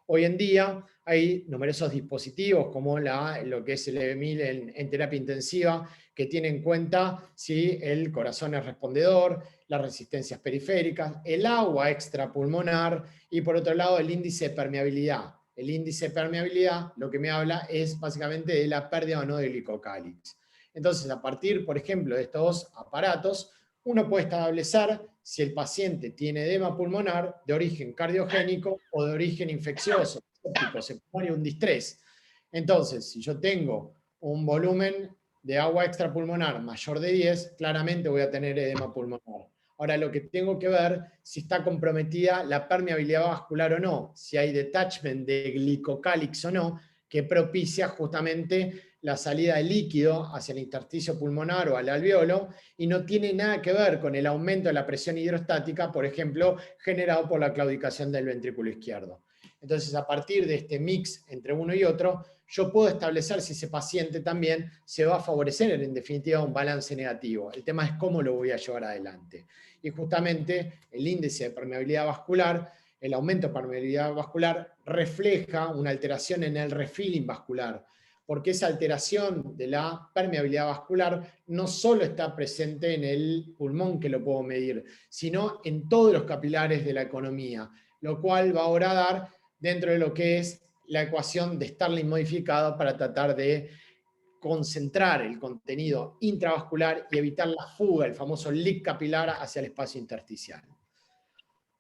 Hoy en día hay numerosos dispositivos como lo que es el EV1000 en terapia intensiva que tienen en cuenta si el corazón es respondedor, las resistencias periféricas, el agua extrapulmonar y por otro lado el índice de permeabilidad. El índice de permeabilidad lo que me habla es básicamente de la pérdida o no de glicocálix. Entonces, a partir, por ejemplo, de estos aparatos, uno puede establecer si el paciente tiene edema pulmonar de origen cardiogénico o de origen infeccioso, séptico, septicario, un distrés. Entonces, si yo tengo un volumen de agua extrapulmonar mayor de 10, claramente voy a tener edema pulmonar. Ahora lo que tengo que ver si está comprometida la permeabilidad vascular o no, si hay detachment de glicocálix o no, que propicia justamente la salida de líquido hacia el intersticio pulmonar o al alveolo, y no tiene nada que ver con el aumento de la presión hidrostática, por ejemplo, generado por la claudicación del ventrículo izquierdo. Entonces, a partir de este mix entre uno y otro, yo puedo establecer si ese paciente también se va a favorecer, en definitiva, un balance negativo. El tema es cómo lo voy a llevar adelante. Y justamente el índice de permeabilidad vascular, el aumento de permeabilidad vascular, refleja una alteración en el refilling vascular, porque esa alteración de la permeabilidad vascular no solo está presente en el pulmón, que lo puedo medir, sino en todos los capilares de la economía, lo cual va ahora a dar dentro de lo que es la ecuación de Starling modificada para tratar de concentrar el contenido intravascular y evitar la fuga, el famoso leak capilar hacia el espacio intersticial.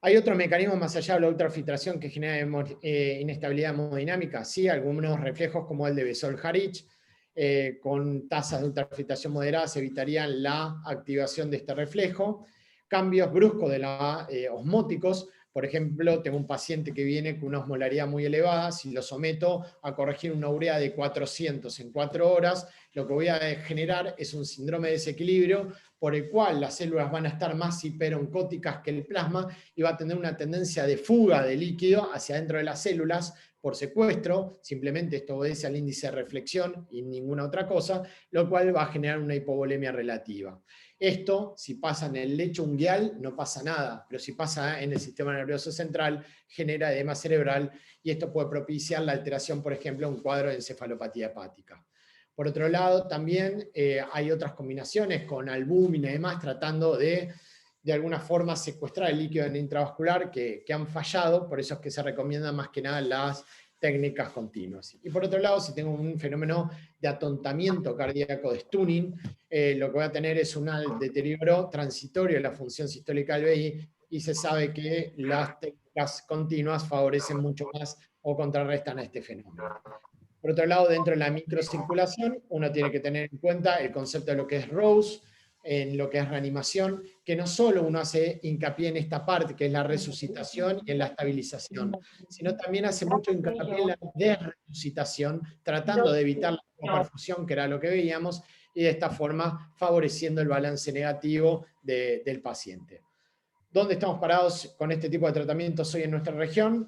¿Hay otros mecanismos más allá de la ultrafiltración que genera inestabilidad hemodinámica? Sí, algunos reflejos como el de Bessel-Harich, con tasas de ultrafiltración moderadas evitarían la activación de este reflejo. Cambios bruscos de la osmóticos. Por ejemplo, tengo un paciente que viene con una osmolaridad muy elevada, si lo someto a corregir una urea de 400 en 4 horas, lo que voy a generar es un síndrome de desequilibrio por el cual las células van a estar más hiperoncóticas que el plasma y va a tener una tendencia de fuga de líquido hacia dentro de las células por secuestro, simplemente esto obedece al índice de reflexión y ninguna otra cosa, lo cual va a generar una hipovolemia relativa. Esto, si pasa en el lecho unguial, no pasa nada, pero si pasa en el sistema nervioso central, genera edema cerebral y esto puede propiciar la alteración, por ejemplo, de un cuadro de encefalopatía hepática. Por otro lado, también hay otras combinaciones con albúmina y demás, tratando de alguna forma secuestrar el líquido intravascular que han fallado, por eso es que se recomiendan más que nada las técnicas continuas. Y por otro lado, si tengo un fenómeno de atontamiento cardíaco de stunning, lo que voy a tener es un deterioro transitorio de la función sistólica del VI, y se sabe que las técnicas continuas favorecen mucho más o contrarrestan a este fenómeno. Por otro lado, dentro de la microcirculación, uno tiene que tener en cuenta el concepto de lo que es ROSE, en lo que es reanimación, que no solo uno hace hincapié en esta parte, que es la resucitación y en la estabilización, sino también hace mucho hincapié en la desresucitación, tratando de evitar la perfusión, que era lo que veíamos, y de esta forma favoreciendo el balance negativo del paciente. ¿Dónde estamos parados con este tipo de tratamientos hoy en nuestra región?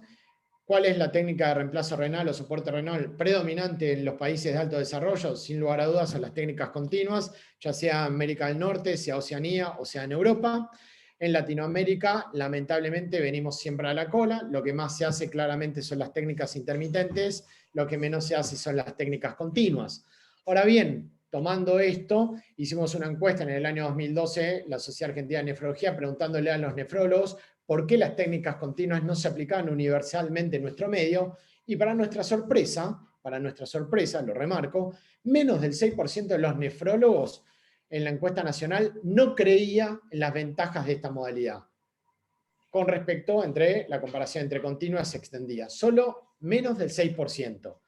¿Cuál es la técnica de reemplazo renal o soporte renal predominante en los países de alto desarrollo? Sin lugar a dudas son las técnicas continuas, ya sea América del Norte, sea Oceanía o sea en Europa. En Latinoamérica, lamentablemente, venimos siempre a la cola. Lo que más se hace claramente son las técnicas intermitentes, lo que menos se hace son las técnicas continuas. Ahora bien, tomando esto, hicimos una encuesta en el año 2012, la Sociedad Argentina de Nefrología, preguntándole a los nefrólogos por qué las técnicas continuas no se aplicaban universalmente en nuestro medio, y para nuestra sorpresa, lo remarco, menos del 6% de los nefrólogos en la encuesta nacional no creía en las ventajas de esta modalidad, con respecto entre la comparación entre continuas y extendidas. Solo menos del 6%.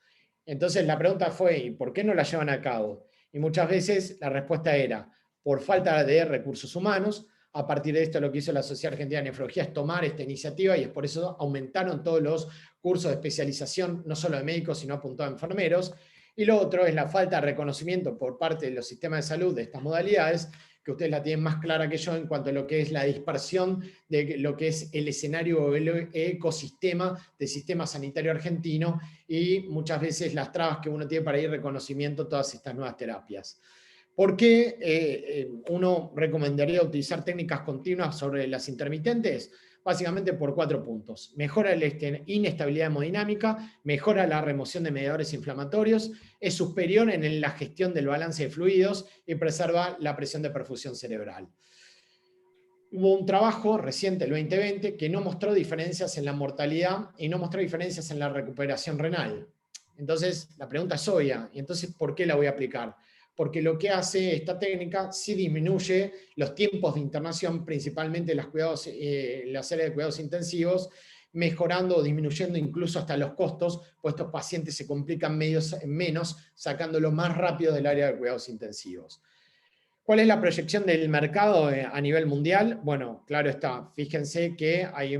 Entonces la pregunta fue, ¿y por qué no la llevan a cabo? Y muchas veces la respuesta era, por falta de recursos humanos. A partir de esto, lo que hizo la Sociedad Argentina de Nefrología es tomar esta iniciativa, y es por eso aumentaron todos los cursos de especialización, no solo de médicos, sino apuntados a enfermeros. Y lo otro es la falta de reconocimiento por parte de los sistemas de salud de estas modalidades, que ustedes la tienen más clara que yo en cuanto a lo que es la dispersión de lo que es el escenario o el ecosistema del sistema sanitario argentino, y muchas veces las trabas que uno tiene para ir reconocimiento todas estas nuevas terapias. ¿Por qué uno recomendaría utilizar técnicas continuas sobre las intermitentes? Básicamente por 4 puntos. Mejora la inestabilidad hemodinámica, mejora la remoción de mediadores inflamatorios, es superior en la gestión del balance de fluidos y preserva la presión de perfusión cerebral. Hubo un trabajo reciente, el 2020, que no mostró diferencias en la mortalidad y no mostró diferencias en la recuperación renal. Entonces, la pregunta es obvia, ¿y entonces por qué la voy a aplicar? Porque lo que hace esta técnica sí disminuye los tiempos de internación, principalmente en las áreas de cuidados intensivos, mejorando o disminuyendo incluso hasta los costos, pues estos pacientes se complican menos, sacándolos más rápido del área de cuidados intensivos. ¿Cuál es la proyección del mercado a nivel mundial? Bueno, claro está, fíjense que hay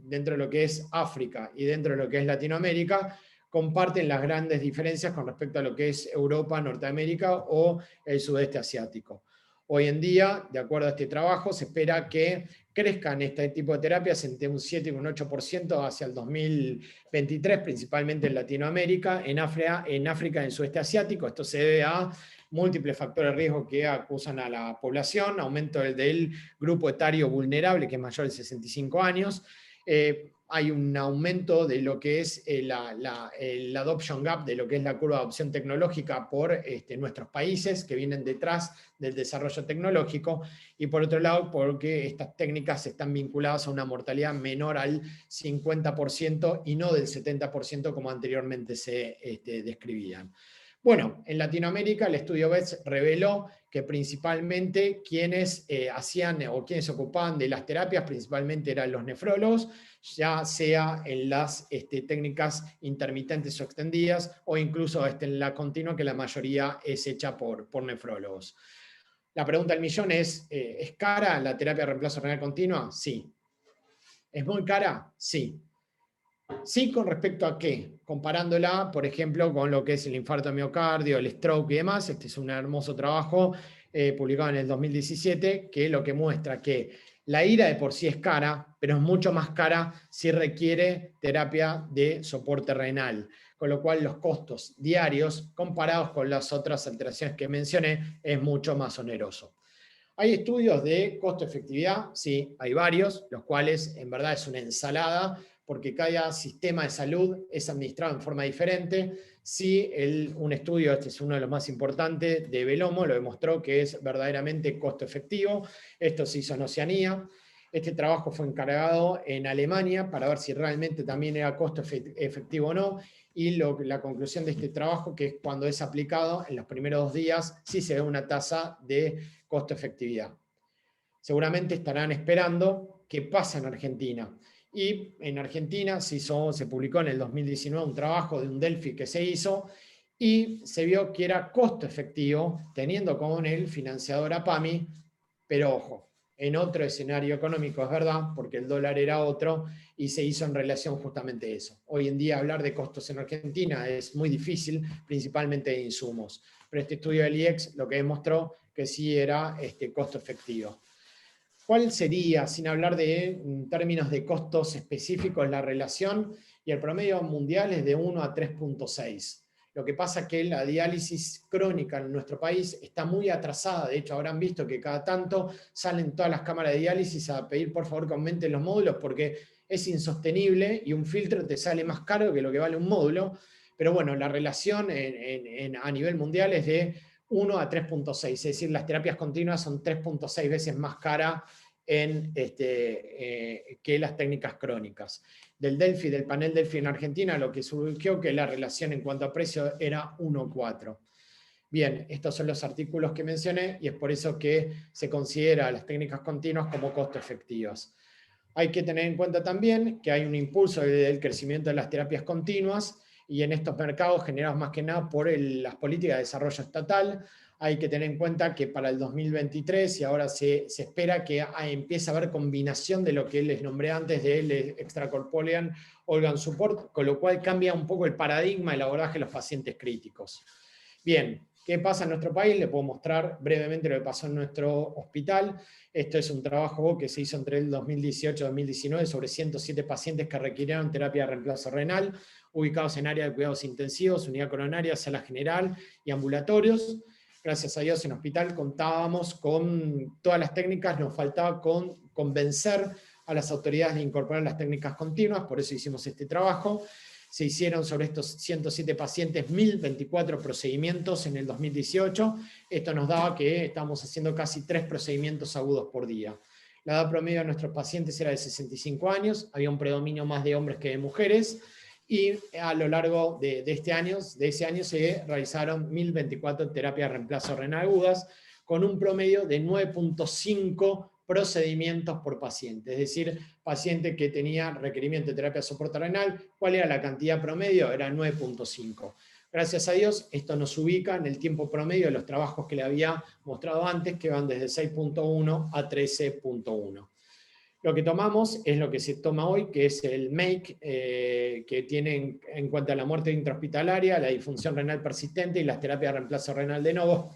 dentro de lo que es África y dentro de lo que es Latinoamérica, comparten las grandes diferencias con respecto a lo que es Europa, Norteamérica o el sudeste asiático. Hoy en día, de acuerdo a este trabajo, se espera que crezcan este tipo de terapias entre un 7 y un 8% hacia el 2023, principalmente en Latinoamérica, en África y en el sudeste asiático. Esto se debe a múltiples factores de riesgo que acusan a la población, aumento del grupo etario vulnerable, que es mayor de 65 años, hay un aumento de lo que es el adoption gap, de lo que es la curva de adopción tecnológica por nuestros países que vienen detrás del desarrollo tecnológico, y por otro lado porque estas técnicas están vinculadas a una mortalidad menor al 50% y no del 70% como anteriormente se describían. Bueno, en Latinoamérica el estudio BETS reveló que principalmente quienes hacían o quienes se ocupaban de las terapias principalmente eran los nefrólogos, ya sea en las técnicas intermitentes o extendidas o incluso en la continua, que la mayoría es hecha por nefrólogos. La pregunta del millón ¿es cara la terapia de reemplazo renal continua? Sí. ¿Es muy cara? Sí. Sí, ¿con respecto a qué? Comparándola, por ejemplo, con lo que es el infarto de miocardio, el stroke y demás. Este es un hermoso trabajo publicado en el 2017 que lo que muestra que la ira de por sí es cara, pero es mucho más cara si requiere terapia de soporte renal, con lo cual los costos diarios comparados con las otras alteraciones que mencioné es mucho más oneroso. ¿Hay estudios de costo-efectividad? Sí, hay varios, los cuales en verdad es una ensalada, porque cada sistema de salud es administrado en forma diferente. Sí, un estudio, este es uno de los más importantes, de Belomo, lo demostró que es verdaderamente costo efectivo. Esto se hizo en Oceanía. Este trabajo fue encargado en Alemania para ver si realmente también era costo efectivo o no. Y la conclusión de este trabajo, que es cuando es aplicado en los primeros 2 días, sí se ve una tasa de costo-efectividad. Seguramente estarán esperando qué pasa en Argentina. Y en Argentina se publicó en el 2019 un trabajo de un Delphi que se hizo y se vio que era costo efectivo, teniendo como el financiador a PAMI, pero ojo, en otro escenario económico, es verdad, porque el dólar era otro, y se hizo en relación justamente a eso. Hoy en día hablar de costos en Argentina es muy difícil, principalmente de insumos. Pero este estudio del IEX lo que demostró que sí era costo efectivo. ¿Cuál sería, sin hablar de términos de costos específicos, la relación? Y el promedio mundial es de 1 a 3.6. Lo que pasa es que la diálisis crónica en nuestro país está muy atrasada. De hecho, habrán visto que cada tanto salen todas las cámaras de diálisis a pedir por favor que aumenten los módulos porque es insostenible y un filtro te sale más caro que lo que vale un módulo. Pero bueno, la relación a nivel mundial es de 1 a 3.6, es decir, las terapias continuas son 3.6 veces más caras que las técnicas crónicas. Del panel Delphi en Argentina, lo que surgió que la relación en cuanto a precio era 1:4. Bien, estos son los artículos que mencioné y es por eso que se considera las técnicas continuas como costo efectivas. Hay que tener en cuenta también que hay un impulso del crecimiento de las terapias continuas y en estos mercados generados más que nada por las políticas de desarrollo estatal. Hay que tener en cuenta que para el 2023 y ahora se espera que empiece a haber combinación de lo que les nombré antes del extracorporeal organ support, con lo cual cambia un poco el paradigma del abordaje de los pacientes críticos. Bien, ¿qué pasa en nuestro país? Les puedo mostrar brevemente lo que pasó en nuestro hospital. Esto es un trabajo que se hizo entre el 2018 y 2019 sobre 107 pacientes que requirieron terapia de reemplazo renal, ubicados en área de cuidados intensivos, unidad coronaria, sala general y ambulatorios. Gracias a Dios en el hospital contábamos con todas las técnicas, nos faltaba convencer a las autoridades de incorporar las técnicas continuas, por eso hicimos este trabajo. Se hicieron sobre estos 107 pacientes 1.024 procedimientos en el 2018. Esto nos daba que estábamos haciendo casi 3 procedimientos agudos por día. La edad promedio de nuestros pacientes era de 65 años, había un predominio más de hombres que de mujeres, y a lo largo de ese año se realizaron 1.024 terapias de reemplazo renal agudas, con un promedio de 9.5 procedimientos por paciente, es decir, paciente que tenía requerimiento de terapia de soporte renal, ¿cuál era la cantidad promedio? Era 9.5. Gracias a Dios, esto nos ubica en el tiempo promedio de los trabajos que le había mostrado antes, que van desde 6.1 a 13.1. Lo que tomamos es lo que se toma hoy, que es el MAKE, que tiene en cuenta la muerte intrahospitalaria, la disfunción renal persistente y las terapias de reemplazo renal de nuevo,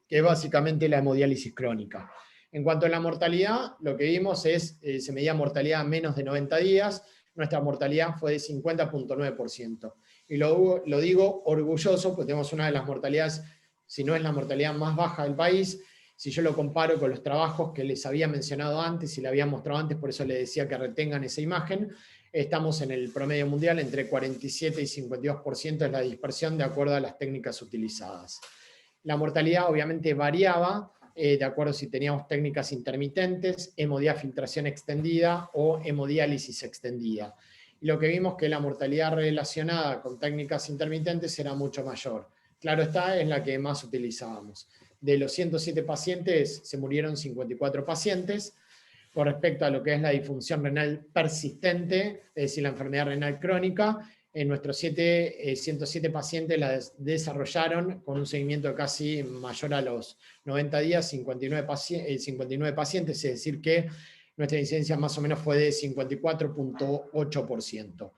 que es básicamente la hemodiálisis crónica. En cuanto a la mortalidad, lo que vimos es, se medía mortalidad a menos de 90 días, nuestra mortalidad fue de 50.9%. Y lo digo orgulloso, porque tenemos una de las mortalidades, si no es la mortalidad más baja del país. Si yo lo comparo con los trabajos que les había mencionado antes y le había mostrado antes, por eso les decía que retengan esa imagen, estamos en el promedio mundial entre 47 y 52% es la dispersión de acuerdo a las técnicas utilizadas. La mortalidad obviamente variaba de acuerdo si teníamos técnicas intermitentes, hemodiafiltración extendida o hemodiálisis extendida. Y lo que vimos es que la mortalidad relacionada con técnicas intermitentes era mucho mayor. Claro está, es la que más utilizábamos. De los 107 pacientes, se murieron 54 pacientes. Con respecto a lo que es la disfunción renal persistente, es decir, la enfermedad renal crónica, en nuestros 107 pacientes la desarrollaron con un seguimiento casi mayor a los 90 días, 59 pacientes, es decir que nuestra incidencia más o menos fue de 54.8%.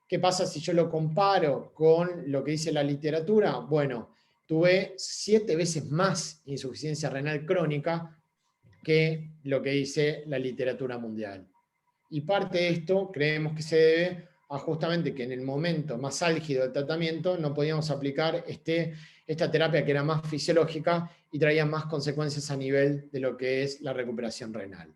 ¿Qué pasa si yo lo comparo con lo que dice la literatura? Bueno, tuve 7 veces más insuficiencia renal crónica que lo que dice la literatura mundial. Y parte de esto creemos que se debe a justamente que en el momento más álgido del tratamiento no podíamos aplicar esta terapia que era más fisiológica y traía más consecuencias a nivel de lo que es la recuperación renal.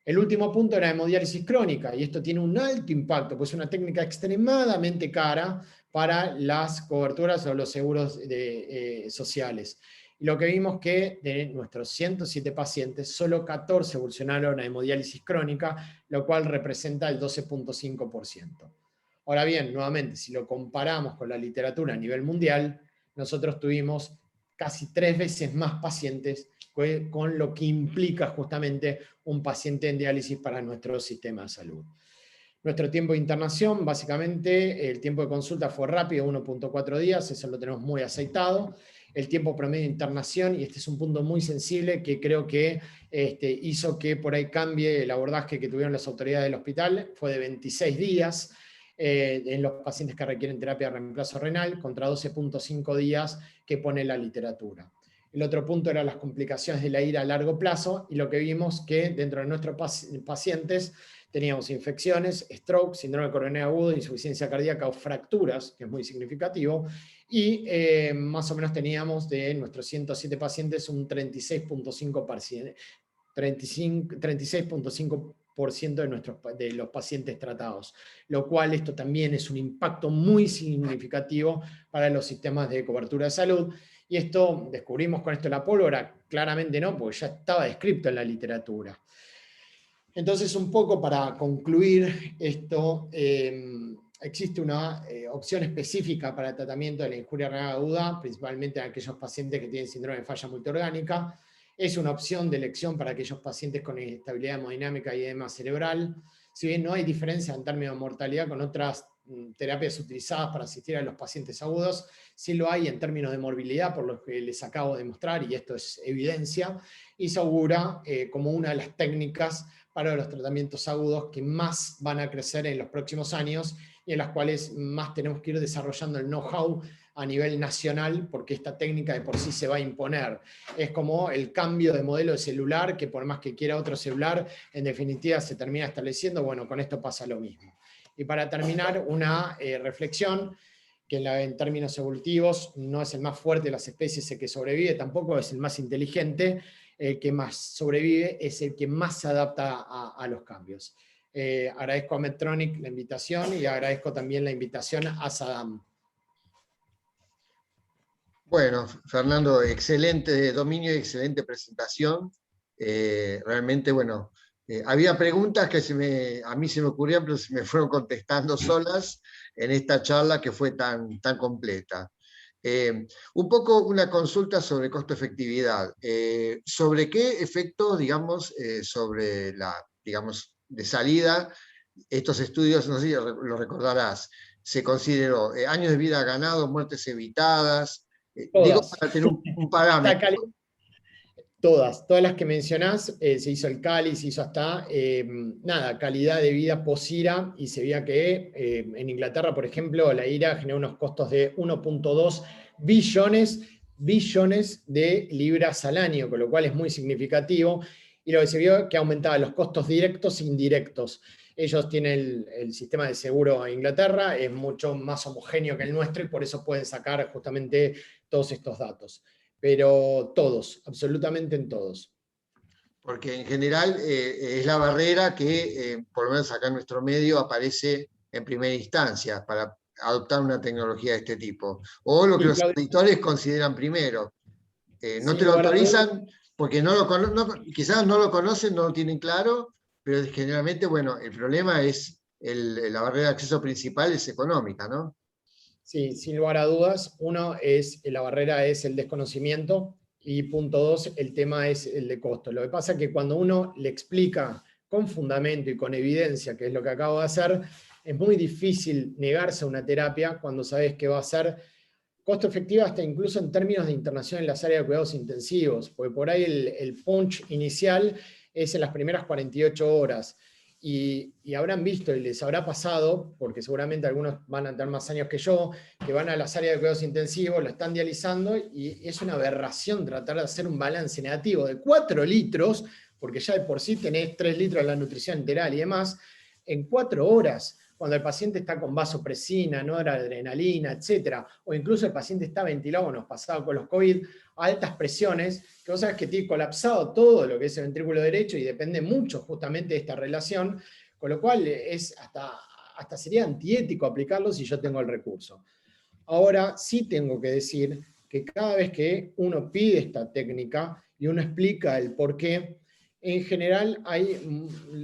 El último punto era hemodiálisis crónica, y esto tiene un alto impacto, pues es una técnica extremadamente cara para las coberturas o los seguros sociales. Y lo que vimos que de nuestros 107 pacientes, solo 14 evolucionaron a hemodiálisis crónica, lo cual representa el 12.5%. Ahora bien, nuevamente, si lo comparamos con la literatura a nivel mundial, nosotros tuvimos casi 3 veces más pacientes, con lo que implica justamente un paciente en diálisis para nuestro sistema de salud. Nuestro tiempo de internación, básicamente, el tiempo de consulta fue rápido, 1.4 días, eso lo tenemos muy aceitado. El tiempo promedio de internación, y este es un punto muy sensible que creo que hizo que por ahí cambie el abordaje que tuvieron las autoridades del hospital, fue de 26 días en los pacientes que requieren terapia de reemplazo renal, contra 12.5 días que pone la literatura. El otro punto era las complicaciones de la ira a largo plazo, y lo que vimos que dentro de nuestros pacientes teníamos infecciones, stroke, síndrome coronario agudo, insuficiencia cardíaca o fracturas, que es muy significativo, y más o menos teníamos de nuestros 107 pacientes un 36.5% de los pacientes tratados, lo cual esto también es un impacto muy significativo para los sistemas de cobertura de salud. Y esto, descubrimos con esto la pólvora, claramente no, porque ya estaba descrito en la literatura. Entonces, un poco para concluir esto, existe una opción específica para el tratamiento de la injuria renal aguda, principalmente en aquellos pacientes que tienen síndrome de falla multiorgánica. Es una opción de elección para aquellos pacientes con inestabilidad hemodinámica y edema cerebral. Si bien no hay diferencia en términos de mortalidad con otras terapias utilizadas para asistir a los pacientes agudos, sí lo hay en términos de morbilidad, por lo que les acabo de mostrar, y esto es evidencia, y se augura como una de las técnicas para los tratamientos agudos que más van a crecer en los próximos años y en las cuales más tenemos que ir desarrollando el know-how a nivel nacional, porque esta técnica de por sí se va a imponer. Es como el cambio de modelo de celular, que por más que quiera otro celular, en definitiva se termina estableciendo. Bueno, con esto pasa lo mismo. Y para terminar, una reflexión, que en términos evolutivos no es el más fuerte de las especies el que sobrevive, tampoco es el más inteligente. El que más sobrevive es el que más se adapta a los cambios. Agradezco a Medtronic la invitación y agradezco también la invitación a Saddam. Bueno, Fernando, excelente dominio y excelente presentación. Realmente, bueno, había preguntas que a mí se me ocurrían, pero se me fueron contestando solas en esta charla que fue tan completa. Un poco una consulta sobre costo-efectividad. ¿Sobre qué efectos, digamos, sobre la, digamos, de salida, estos estudios, no sé si lo recordarás, se consideró? ¿Años de vida ganados, muertes evitadas? Digo, Todas. para tener un Está parámetro. todas las que mencionás, se hizo el Cali, se hizo hasta, nada, calidad de vida post-IRA, y se veía que en Inglaterra, por ejemplo, la IRA generó unos costos de 1,2 billones de libras al año, con lo cual es muy significativo, y lo que se vio es que aumentaba los costos directos e indirectos. Ellos tienen el sistema de seguro en Inglaterra, es mucho más homogéneo que el nuestro, y por eso pueden sacar justamente todos estos datos, pero todos, absolutamente en todos. Porque en general es la barrera que, por lo menos acá en nuestro medio, aparece en primera instancia para adoptar una tecnología de este tipo. O lo que Y los Claudio, auditores consideran primero. No sin te lo lugar a dudas, autorizan porque quizás no lo conocen, no lo tienen claro, pero generalmente, bueno, el problema es la barrera de acceso principal es económica, ¿no? sí, sin lugar a dudas, uno es, la barrera es el desconocimiento, y punto dos, el tema es el de costo. Lo que pasa es que cuando uno le explica con fundamento y con evidencia, que es lo que acabo de hacer, es muy difícil negarse a una terapia cuando sabes que va a ser costo efectiva, hasta incluso en términos de internación en las áreas de cuidados intensivos, porque por ahí el punch inicial es en las primeras 48 horas. Y habrán visto y les habrá pasado, porque seguramente algunos van a tener más años que yo, que van a las áreas de cuidados intensivos, lo están dializando, y es una aberración tratar de hacer un balance negativo de 4 litros, porque ya de por sí tenés 3 litros de la nutrición enteral y demás, en 4 horas, cuando el paciente está con vasopresina, noradrenalina, etcétera, o incluso el paciente está ventilado, nos pasaba con los COVID, a altas presiones, que vos sabés que tiene colapsado todo lo que es el ventrículo derecho, y depende mucho justamente de esta relación, con lo cual es hasta sería antiético aplicarlo si yo tengo el recurso. Ahora sí tengo que decir que cada vez que uno pide esta técnica y uno explica el por qué, en general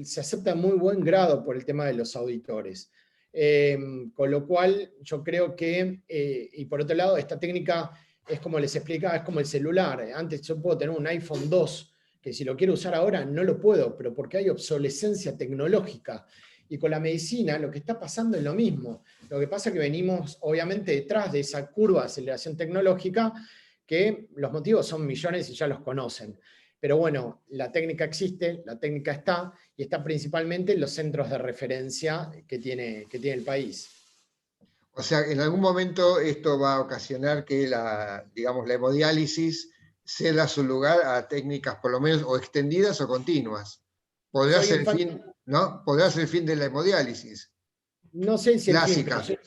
se acepta en muy buen grado por el tema de los auditores. Con lo cual yo creo que, y por otro lado, esta técnica es como les explicaba, es como el celular. Antes yo puedo tener un iPhone 2, que si lo quiero usar ahora no lo puedo, pero porque hay obsolescencia tecnológica. Y con la medicina lo que está pasando es lo mismo. Lo que pasa es que venimos obviamente detrás de esa curva de aceleración tecnológica, que los motivos son millones y ya los conocen. Pero bueno, la técnica existe, la técnica está, y está principalmente en los centros de referencia que tiene el país. O sea, en algún momento esto va a ocasionar que digamos, la hemodiálisis ceda su lugar a técnicas por lo menos o extendidas o continuas. Podrá Soy ser el enfático, fin, ¿no? Podrá ser el fin de la hemodiálisis no sé si el fin, pero clásica.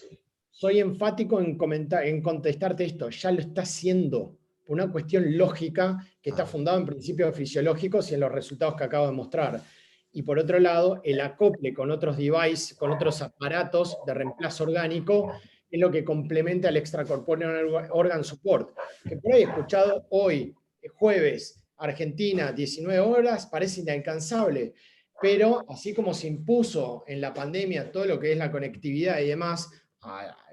soy enfático en contestarte esto. Ya lo está haciendo por una cuestión lógica que está Ah, fundada en principios fisiológicos y en los resultados que acabo de mostrar. Y por otro lado, el acople con otros devices, con otros aparatos de reemplazo orgánico, es lo que complementa el extracorporeal organ support. Que por ahí he escuchado hoy, jueves, Argentina, 19 horas, parece inalcanzable, pero así como se impuso en la pandemia todo lo que es la conectividad y demás,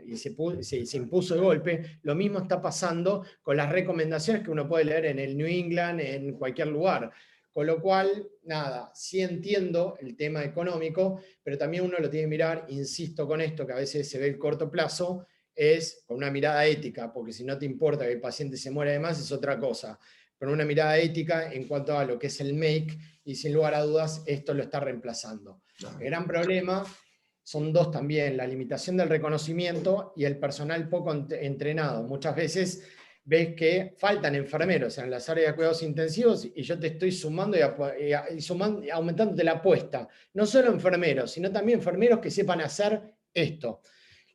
y se impuso de golpe, lo mismo está pasando con las recomendaciones que uno puede leer en el New England, en cualquier lugar. Con lo cual, nada, sí entiendo el tema económico, pero también uno lo tiene que mirar, insisto con esto, que a veces se ve el corto plazo, es con una mirada ética, porque si no te importa que el paciente se muera además es otra cosa, pero una mirada ética en cuanto a lo que es el make, y sin lugar a dudas esto lo está reemplazando. El gran problema son dos también: la limitación del reconocimiento y el personal poco entrenado. Muchas veces ves que faltan enfermeros en las áreas de cuidados intensivos, y yo te estoy sumando y aumentando la apuesta. No solo enfermeros, sino también enfermeros que sepan hacer esto.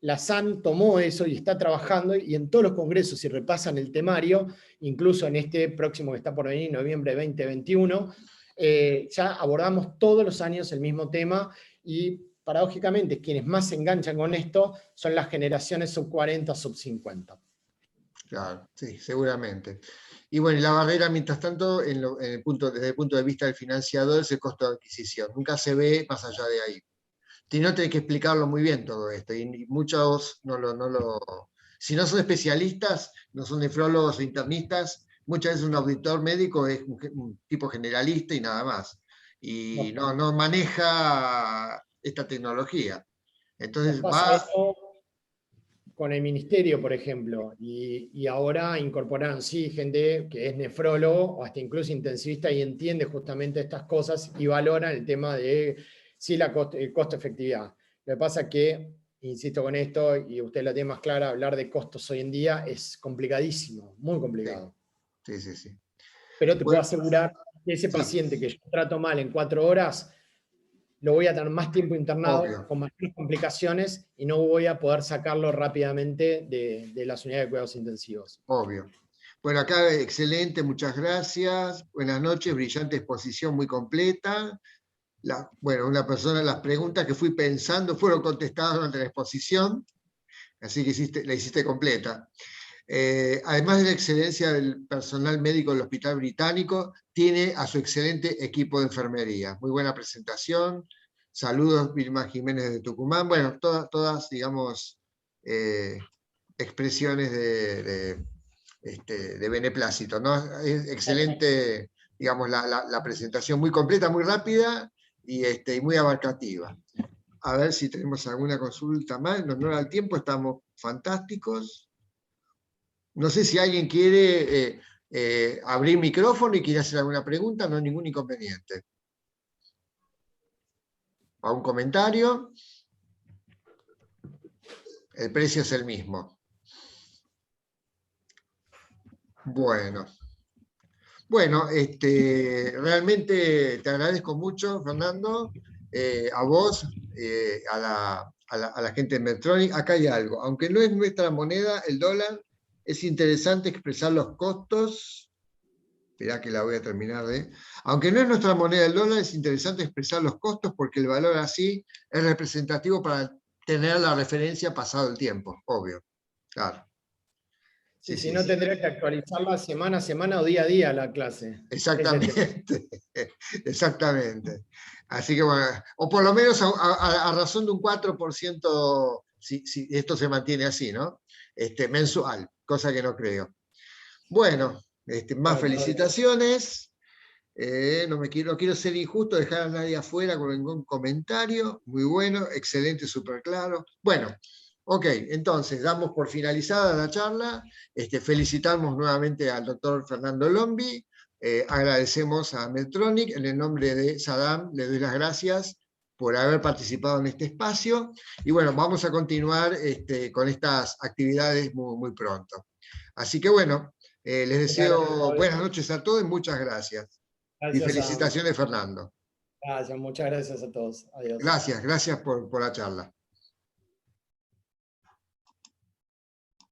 La SAN tomó eso y está trabajando, y en todos los congresos, si repasan el temario, incluso en este próximo que está por venir, noviembre 2021, ya abordamos todos los años el mismo tema, y paradójicamente quienes más se enganchan con esto son las generaciones sub 40, sub 50. claro, sí, seguramente. Y bueno, y la barrera, mientras tanto, desde el punto de vista del financiador, es el costo de adquisición. Nunca se ve más allá de ahí. Si no, tenés que explicarlo muy bien todo esto. Y muchos si no son especialistas, no son nefrólogos o internistas, muchas veces un auditor médico es un tipo generalista y nada más. Y no maneja esta tecnología. Nos Entonces pasa va, eso con el ministerio, por ejemplo, y ahora incorporaron, sí, gente que es nefrólogo o hasta incluso intensivista y entiende justamente estas cosas y valoran el tema de, sí, costo-efectividad. Lo que pasa es que, insisto con esto, y usted la tiene más clara, hablar de costos hoy en día es complicadísimo, muy complicado. Sí, sí, sí. Pero te puedo Bueno, asegurar que ese sí, paciente que yo trato mal en 4 horas, lo voy a tener más tiempo internado, obvio, con mayores complicaciones, y no voy a poder sacarlo rápidamente de las unidades de cuidados intensivos. obvio. Bueno, acá excelente, muchas gracias. Buenas noches, brillante exposición muy completa. Bueno, las preguntas que fui pensando fueron contestadas durante la exposición, así que la hiciste completa. Además de la excelencia del personal médico del Hospital Británico, tiene a su excelente equipo de enfermería. Muy buena presentación. Saludos, Vilma Jiménez de Tucumán. Bueno, todas digamos, expresiones de beneplácito, ¿no? Es excelente, digamos, la presentación, muy completa, muy rápida y muy abarcativa. A ver si tenemos alguna consulta más. En honor al tiempo, estamos fantásticos. No sé si alguien quiere abrir micrófono y quiere hacer alguna pregunta, no hay ningún inconveniente. ¿A un comentario? El precio es el mismo. Bueno. Bueno, realmente te agradezco mucho, Fernando, a vos, a la gente de Medtronic. Acá hay algo. Aunque no es nuestra moneda, el dólar, es interesante expresar los costos. Esperá que la voy a terminar de... Aunque no es nuestra moneda el dólar, es interesante expresar los costos porque el valor así es representativo para tener la referencia pasado el tiempo, obvio. Claro. Sí, si no, tendría que actualizarla semana a semana o día a día la clase. Exactamente, exactamente. Así que bueno, o por lo menos a razón de un 4%, si esto se mantiene así, ¿no? Mensual, cosa que no creo. Bueno, más felicitaciones. No quiero ser injusto, dejar a nadie afuera con ningún comentario. Muy bueno, excelente, súper claro. Bueno, ok, entonces damos por finalizada la charla. Felicitamos nuevamente al doctor Fernando Lombi. Agradecemos a Medtronic. En el nombre de Saddam, le doy las gracias por haber participado en este espacio. Y bueno, vamos a continuar con estas actividades muy, muy pronto. Así que bueno, les deseo buenas noches a todos y muchas gracias. Y felicitaciones, Fernando. Gracias, muchas gracias a todos. Adiós. Gracias por la charla.